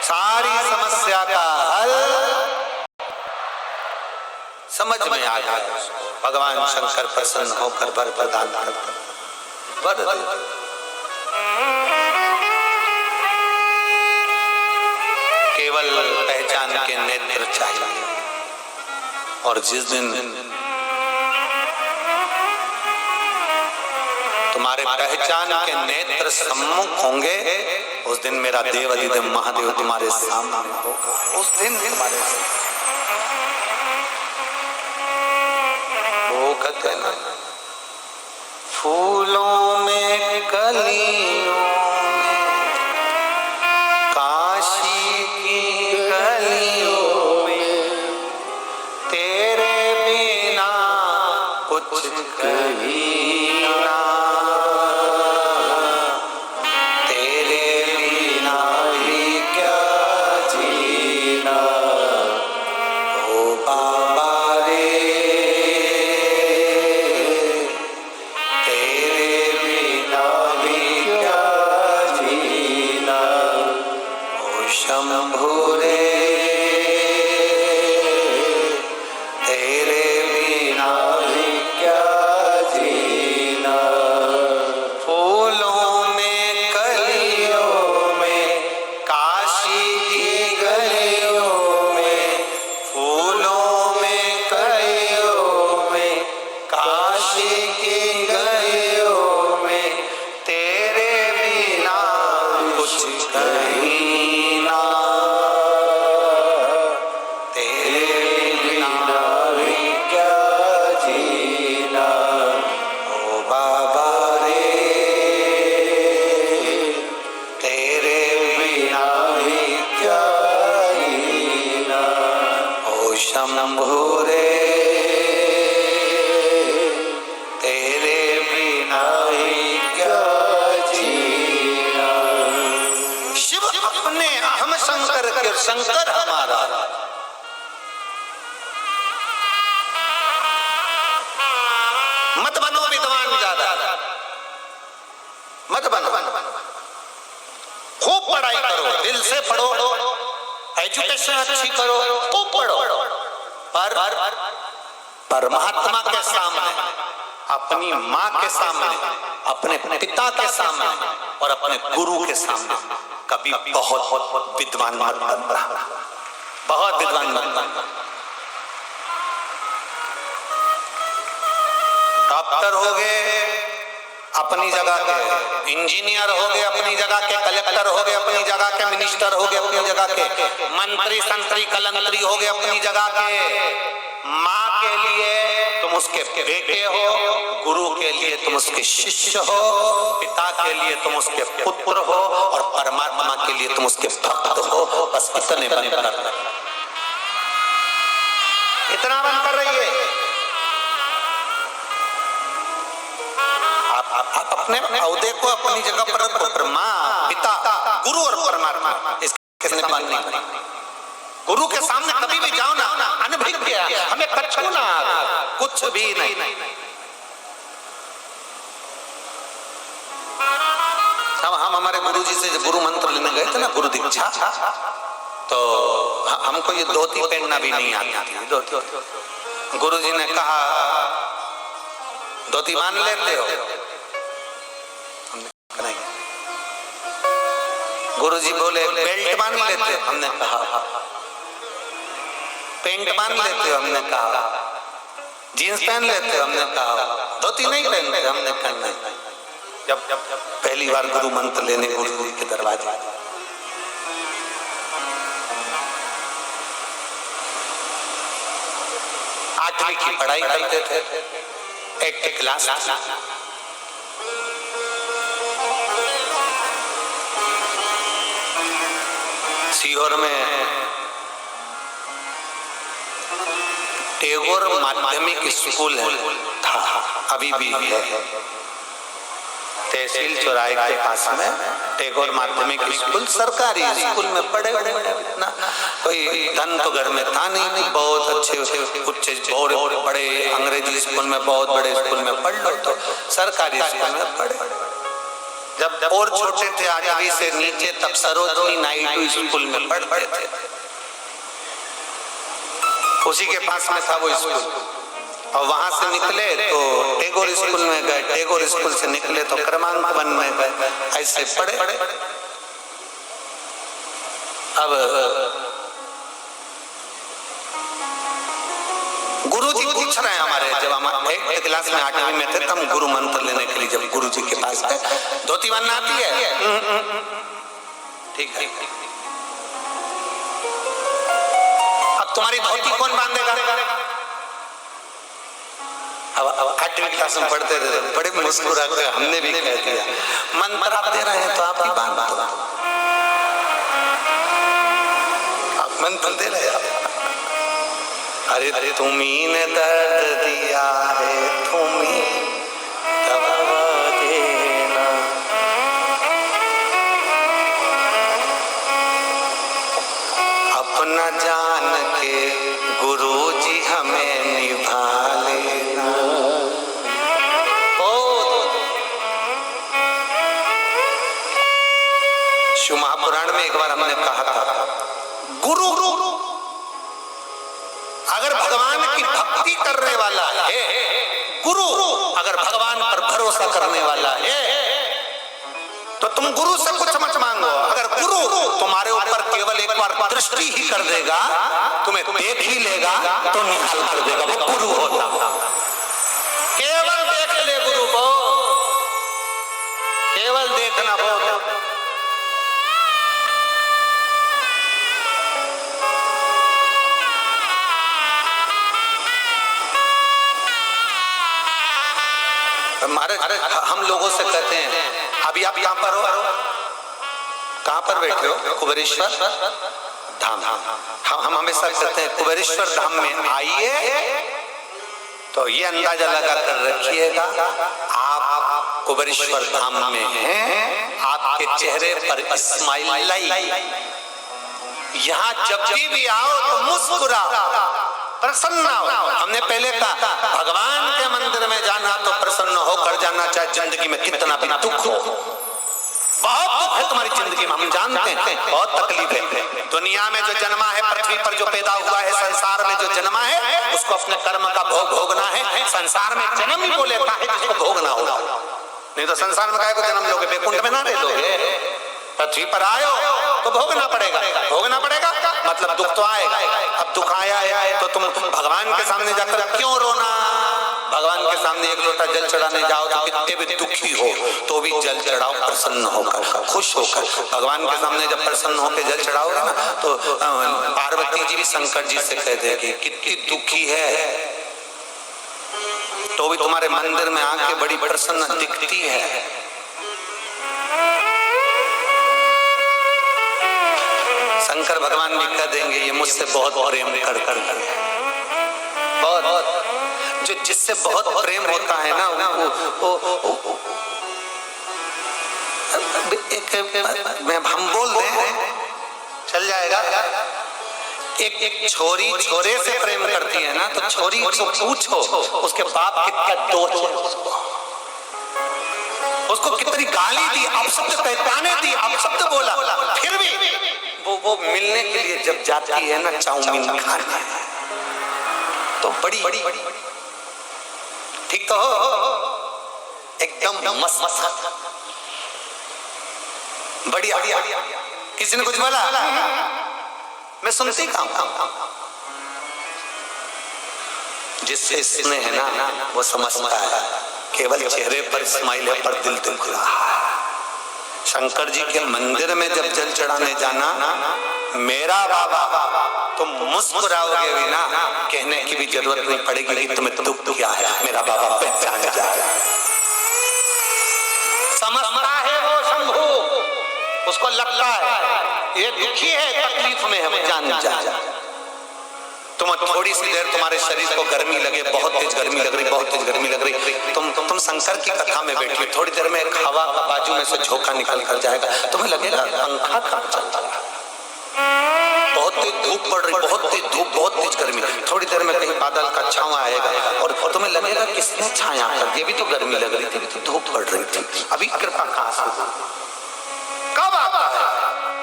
सारी समस्या का हल समझ में आ गया। भगवान शंकर प्रसन्न होकर वर प्रदान करते, वर देते। केवल पहचान के नेत्र चाहिए, और जिस दिन तुम्हारे पहचान के नेत्र सम्मुख होंगे, उस दिन मेरा देवाधिदेव महादेव तुम्हारे सामने होगा। उस दिन तुम्हारे कहते ना, फूलों में कलियों में, काशी की गलियों में, तेरे बिना कुछ कहीं ना, तेरे बिना भी क्या जीना, ओ बाबा शंभु रे, तेरे बिना भी क्या जीना। फूलों में कलियों में, काशी की गलियों में, फूलों में कलियों में, काशी की गलियों में, तेरे बिना कुछ कहीं शंभु रे, तेरे बिना ही क्या जीना। शिव अपने हम शंकर के, शंकर हमारा। मत बनो विद्वान ज्यादा, मत बनो, खूब पढ़ाई करो, दिल से पढ़ो, एजुकेशन अच्छी करो, खूब पढ़ो, पर परमात्मा के सामने, अपनी माँ के सामने, अपने पिता के सामने और अपने गुरु के सामने कभी बहुत विद्वान मत बनना, बहुत विद्वान मत बनना। डॉक्टर हो गए अपनी जगह के, इंजीनियर हो गए अपनी जगह के, कलेक्टर हो गए अपनी जगह के, मिनिस्टर हो गए अपनी जगह के, मंत्री संतरी कलंतरी हो गए अपनी जगह के। माँ के लिए तुम उसके बेटे हो, गुरु के लिए तुम उसके शिष्य हो, पिता के लिए तुम उसके पुत्र हो, और परमात्मा के लिए तुम उसके भक्त हो। बस इतने बनकर इतना बंद कर रही है। आप अपने औहदे को अपनी जगह पर रखो, ब्रह्मा पिता गुरु और परमात्मा, इसके बंद नहीं करें। गुरु के सामने कभी भी जाओ ना, अनभिज्ञ हमें कछु ना, कुछ भी नहीं। हम हमारे गुरु जी से गुरु मंत्र लेने गए थे ना, गुरु दीक्षा, तो हमको ये धोती पहनना भी नहीं आती थी। धोती गुरु जी ने कहा धोती मान लेते हो? नहीं। गुरु जी बोले बेल्ट मान लेते हो? हमने कहा। पेंट मान लेते हो? हमने कहा। जीन्स पहन लेते हो? हमने कहा। धोती नहीं पहनते? हमने कहा नहीं। जब पहली बार गुरु मंत्र लेने गुरु जी के दरवाजे, आठवीं की पढ़ाई करते थे, एक क्लास, सीहोर में टैगोर माध्यमिक स्कूल था, अभी भी है, तहसील चौराहे के पास में टैगोर माध्यमिक स्कूल, सरकारी स्कूल में पढ़े ना, कोई धन तो घर में था नहीं, बहुत अच्छे उच्च बहुत बड़े अंग्रेजी स्कूल में, बहुत बड़े स्कूल में पढ़ लो तो सरकारी स्कूल में पढ़े। जब और छोटे थे 8वीं से नीचे, तब सरोजनी नायडू स्कूल में पढ़ते थे, उसी के पास में था वो स्कूल। और वहां से निकले तो टैगोर स्कूल में गए, टैगोर स्कूल से निकले तो क्रमांक 1 में गए, ऐसे पढ़े। अब गुरु जी पूछ रहे हैं हमारे, जब हम 8th क्लास में 8वीं में थे, तब गुरु मंत्र लेने के लिए जब गुरु जी के पास गए, धोती बनना आती है? ठीक है। अब तुम्हारी धोती कौन बांधेगा? अब 8वीं क्लास में पढ़ते थे, बड़े मुस्कुरा के हमने भी कह दिया, मंत्र आप दे रहे हैं तो आप ही बांध दो, आप मंत्र दे रहे हैं। अरे तुम्ही ने दर्द दिया है, तुम्ही दवा देना, अपना जान के गुरु जी हमें निभा लेना। शिव महापुराण में एक बार हमने कहा था, गुरु अगर भगवान की भक्ति करने वाला है, गुरु अगर भगवान पर भरोसा करने वाला है, तो तुम गुरु से कुछ मत मांगो। अगर गुरु तुम्हारे ऊपर केवल एक बार दृष्टि ही कर देगा, तुम्हें देख ही लेगा तो निहाल कर देगा, वो गुरु होता। केवल देख ले गुरु को, केवल देखना बहुत। महाराज हम लोगों से कहते हैं, अभी आप कहां पर हो? कहां पर बैठे हो? कुबेरेश्वर धाम। हम हमेशा कहते हैं कुबेरेश्वर धाम में आइए, तो ये अंदाजा लगा कर रखिएगा आप कुबेरेश्वर धाम में हैं, आपके चेहरे पर स्माइल लाई। यहाँ जब भी आओ तो मुस्कुराओ, प्रसन्न हो। हमने पहले कहा भगवान के मंदिर में जाना तो प्रसन्न होकर जाना, चाहे जिंदगी में कितना भी दुख हो। बहुत दुख है तुम्हारी जिंदगी में, हम जानते हैं, बहुत तकलीफ है। दुनिया में जो जन्मा है, पृथ्वी पर जो पैदा हुआ है, संसार में जो जन्मा है, उसको अपने कर्म का भोग भोगना है। संसार में जन्म ही वो लेता है जिसको भोगना होगा, नहीं तो संसार में काहे को जन्म लोगे? बैकुंठ में ना रह लोगे। पृथ्वी पर आयो तो भोगना पड़ेगा, भोगना पड़ेगा मतलब दुख तो आएगा। अब दुख आया है तो तुम भगवान के सामने जाकर क्यों रोना? भगवान के सामने एक लोटा जल चढ़ाने जाओ तो कितने भी दुखी हो तो भी जल चढ़ाओ प्रसन्न होकर, खुश होकर। भगवान के सामने जब प्रसन्न होकर जल चढ़ाओगे ना, तो पार्वती जी भी शंकर जी से कह देगी कितनी दुखी है, तो भी तुम्हारे मंदिर में आके बड़ी प्रसन्न दिखती है। शंकर भगवान भी कह देंगे ये मुझसे बहुत प्रेम कर जिससे बहुत प्रेम होता है ना हम बोल दें चल जाएगा। एक छोरी छोरे से प्रेम करती है ना, तो छोरी को पूछो उसके बाप कितना डोच उसको कितनी गाली दी, अपशब्द पहचाने दी, अपशब्द बोला, फिर भी वो मिलने के लिए जब जाती है ना चाउमीन खाने, तो बड़ी ठीक तो हो, एकदम मस्त बढ़िया। किसी ने कुछ बोला मैं सुनती काम, जिससे स्नेह है ना वो समझता है केवल चेहरे पर स्माइल है पर दिल दुख रहा है। शंकर जी के मंदिर में जब जल चढ़ाने जाना, मेरा बाबा तो मुस्कुराओगे भी ना, कहने की भी जरूरत नहीं पड़ेगी कि तुम्हें दुख क्या है, मेरा बाबा पहचान जाएगा। समझता है वो शंभू, उसको लगता है ये दुखी है, तकलीफ में है, जान जाए। तुम थोड़ी सी देर तुम्हारे शरीर को गर्मी लगे, बहुत तेज गर्मी लग रही, बहुत तेज गर्मी लग रही, तुम शंकर की कथा में बैठे, थोड़ी देर में एक हवा का बाजू में से झोंका निकल कर जाएगा, तुम्हें लगेगा पंखा कहाँ चलता है, बहुत तेज धूप पड़ रही, बहुत तेज धूप, बहुत तेज गर्मी, थोड़ी देर में कहीं बादल का छांव आएगा और तुम्हें लगेगा किसने छाया कर दिया, भी तो गर्मी लग रही थी, तो धूप पड़ रही थी, अभी कृपा कहाँ से, कब आता है,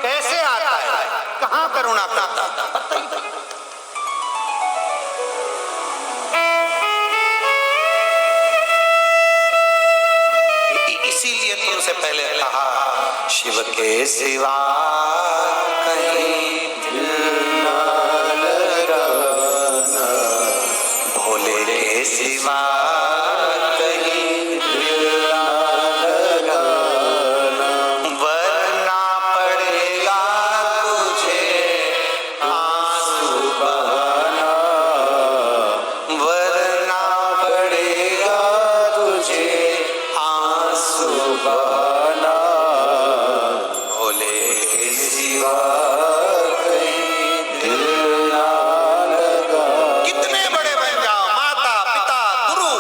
कैसे आता है, कहाँ करुणा करता है। इसीलिए तुमसे पहले कहा शिव के सिवा कहीं दिल ना लगाना, भोले के सिवा कहीं दिल ना लगाना, वरना पड़ेगा तुझे आंसू बहाना, वरना पड़ेगा तुझे बहाना, भोले के सिवा कहीं दिल ना लगा। कितने बड़े बन जाओ, माता पिता गुरु,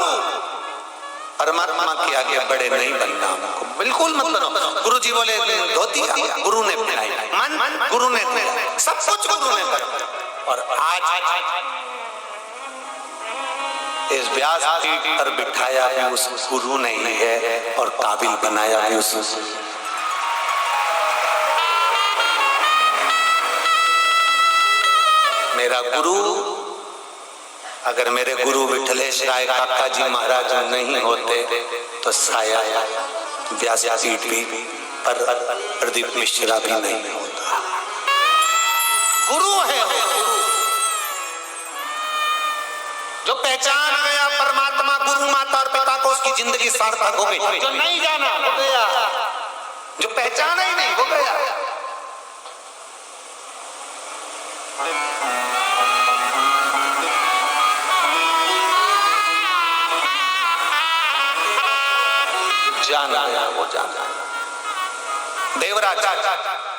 परमात्मा के आगे बड़े नहीं बनना, बिल्कुल मत बनो। गुरु जी बोले धोती गुरु ने पहनाई, मन गुरु ने पहनाई, सब कुछ गुरु ने पहनाई। और आज इस व्यास पीठ पर बिठाया भी उस गुरु ने ही है और काबिल बनाया भी उस मेरा गुरु। अगर मेरे गुरु विठलेश राय काका जी महाराज नहीं होते तो शायद व्यास पीठ भी पर प्रदीप मिश्रा भी नहीं होता। गुरु है जो पहचान गया परमात्मा गुरु माता और पिता को, उसकी जिंदगी सार्थक हो गई। जो नहीं जाना हो गया, जो पहचाना ही नहीं हो गया। जाना वो जाना। देवराज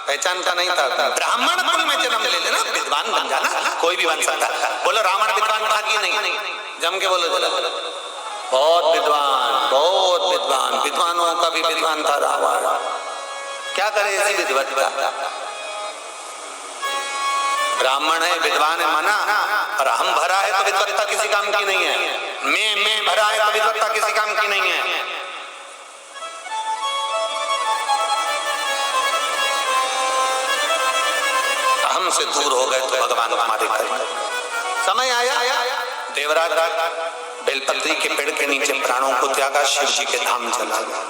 पहचानता नहीं था, ब्राह्मण कुल में जन्म ले लेना, विद्वान बन जाना, कोई भी बन सकता। बोलो रावण विद्वान था कि नहीं? जम के बोलो जरा। बहुत विद्वान, बहुत विद्वान, विद्वानों का भी विद्वान था रावण। क्या करे ऐसी विद्वत्ता? ब्राह्मण है, विद्वान है मना, और हम भरा है तो विद्वत्ता किसी काम की नहीं है। मैं भरा है तो विद्वत्ता किसी काम की नहीं है। हमसे दूर हो गए तो भगवान हमारे करें। समय आया देवराज बेलपत्री के पेड़ के नीचे प्राणों को त्यागा, शिव जी के धाम चला गया।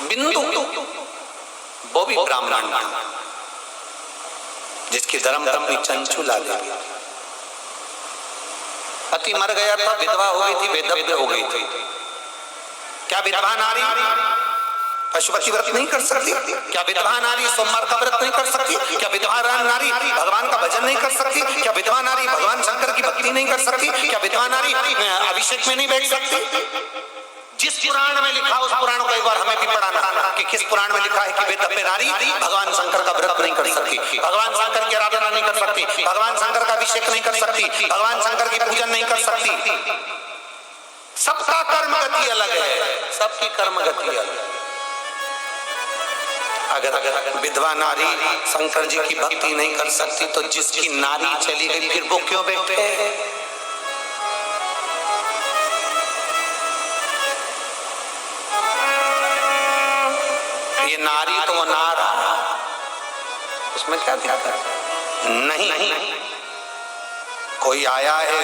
बिंदु वो भी ब्राह्मण था, जिसकी धर्मपत्नी चंचुला देवी, पति मर गया था, विधवा हो गई थी, वेदव्य हो गई थी। क्या विधवा नारी पशुपति व्रत नहीं कर सकती? क्या विधवा नारी सोमवार का व्रत नहीं कर सकती? क्या विधवा नारी भगवान का भजन नहीं कर सकती? क्या विधवा नारी भगवान शंकर की भक्ति नहीं कर सकती? क्या विधवा नारी अभिषेक में नहीं बैठ सकती? जिस पुराण में लिखा उस पुराण को एक बार हमें भी पढ़ाना कि किस पुराण में लिखा है कि बेतब्बे नारी भगवान शंकर का व्रत नहीं कर सकती, भगवान शंकर की आराधना नहीं कर सकती, भगवान शंकर का अभिषेक नहीं कर सकती, भगवान शंकर की पूजन नहीं कर सकती। सबका कर्म गति अलग है, सबकी कर्म गति अलग है। अगर विधवा नारी शंकर जी की भक्ति नहीं कर सकती तो जिसकी नारी चली गई फिर वो क्यों बैठे? ये नारी तो वो नारा, उसमें क्या दिक्कत? नहीं, कोई आया है,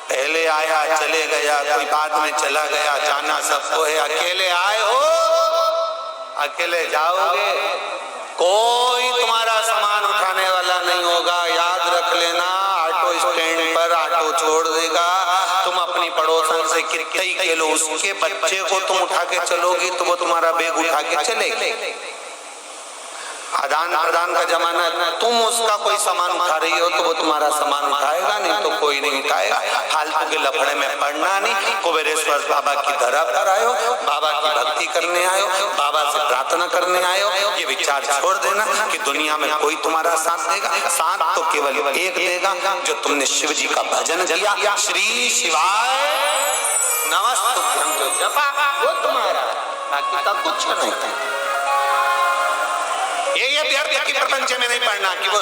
पहले आया चले गया, कोई बाद में चला गया, जाना सबको है। अकेले आए हो, अकेले जाओगे, कोई तुम्हारा सामान उठाने वाला नहीं होगा। याद रख लेना, ऑटो स्टैंड पर ऑटो छोड़ देगा, तुम अपनी पड़ोसन से कितने ही किलो उसके बच्चे को तुम उठा के चलोगी तो वो तुम्हारा बैग उठा के चलेगी। आदान प्रदान का जमाना है, तुम उसका कोई सामान उठा रही हो तो वो तुम्हारा सामान उठाएगा, नहीं तो कोई नहीं उठाएगा। फालतू के लफड़े में पड़ना नहीं। कुबेरेश्वर बाबा की धरा पर आयो, बाबा की भक्ति करने आयो, बाबा से प्रार्थना करने आयो, ये विचार छोड़ देना कि दुनिया में कोई तुम्हारा साथ देगा। साथ तो केवल एक देगा, जो तुमने शिव जी का भजन किया, श्री शिवाय नमस्तुभ्यं जो जपा, वो तुम्हारा, बाकी का कुछ नहीं। ये व्यर्थ की प्रपंच में नहीं पढ़ना कि वो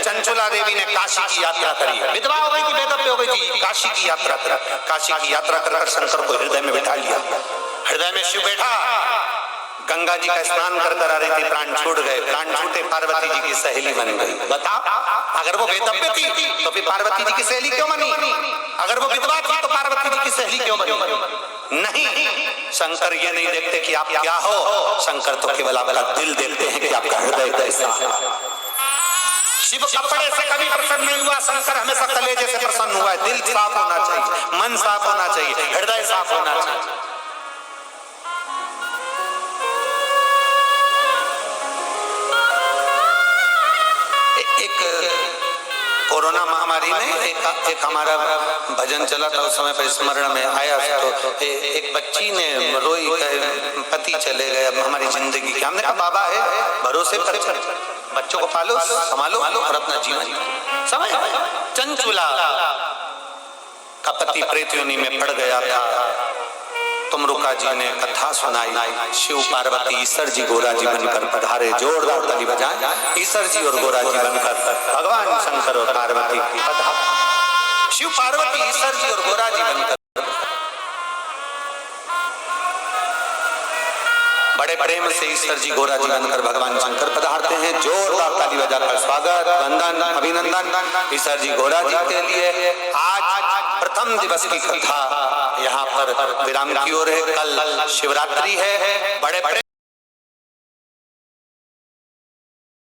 चंचुला देवी ने काशी की यात्रा करी, विधवा हो गई थी, बेदब्बे हो गई थी, काशी की यात्रा करी। काशी की यात्रा कर शंकर को हृदय में बिठा लिया, हृदय में शिव बैठा। गंगा जी का स्नान कर आ रही थी, प्राण छूट गए, प्राण छूटे, पार्वती जी की सहेली बन गई। बताओ, अगर वो बेदब्बे थी तो फिर पार्वती जी की सहेली क्यों बनी? अगर वो विधवा थी तो पार्वती जी की सहेली क्यों बनी? नहीं, शंकर ये नहीं देखते कि आप क्या हो, शंकर तो केवल आपका दिल देखते हैं कि आपका हृदय कैसा है। शिव कपड़े से कभी प्रसन्न नहीं हुआ, शंकर हमेशा कलेजे से प्रसन्न हुआ है। दिल साफ होना चाहिए, मन साफ होना चाहिए, हृदय साफ होना चाहिए। कोरोना महामारी में एक हमारा भजन चला था, उस समय पर स्मरण में आया तो एक बच्ची ने रोई, पति चले गए, हमारी जिंदगी की। हमने कहा बाबा है, भरोसे पर बच्चों को पालो, संभालो और अपना जीवन समय। चंचुला का पति प्रेत योनि में पड़ गया था, तुमरुका जी ने कथा सुनाई, शिव पार्वती ईश्वर जी गोरा जी बनकर पधारे। जोरदार ताली बजाएं, ईश्वर जी और गोरा जी बनकर भगवान शंकर और पार्वती पधारे। शिव पार्वती ईश्वर जी और गोरा जी बनकर बड़े प्रेम से ईश्वर जी गोरा जी बनकर भगवान शंकर पधारते हैं। जोरदार ताली बजाकर स्वागत, वंदन, अभिनंदन ईश्वर जी गोरा जी के लिए। आज प्रथम दिवस की कथा यहाँ पर विराम की ओर है। कल शिवरात्रि है। बड़े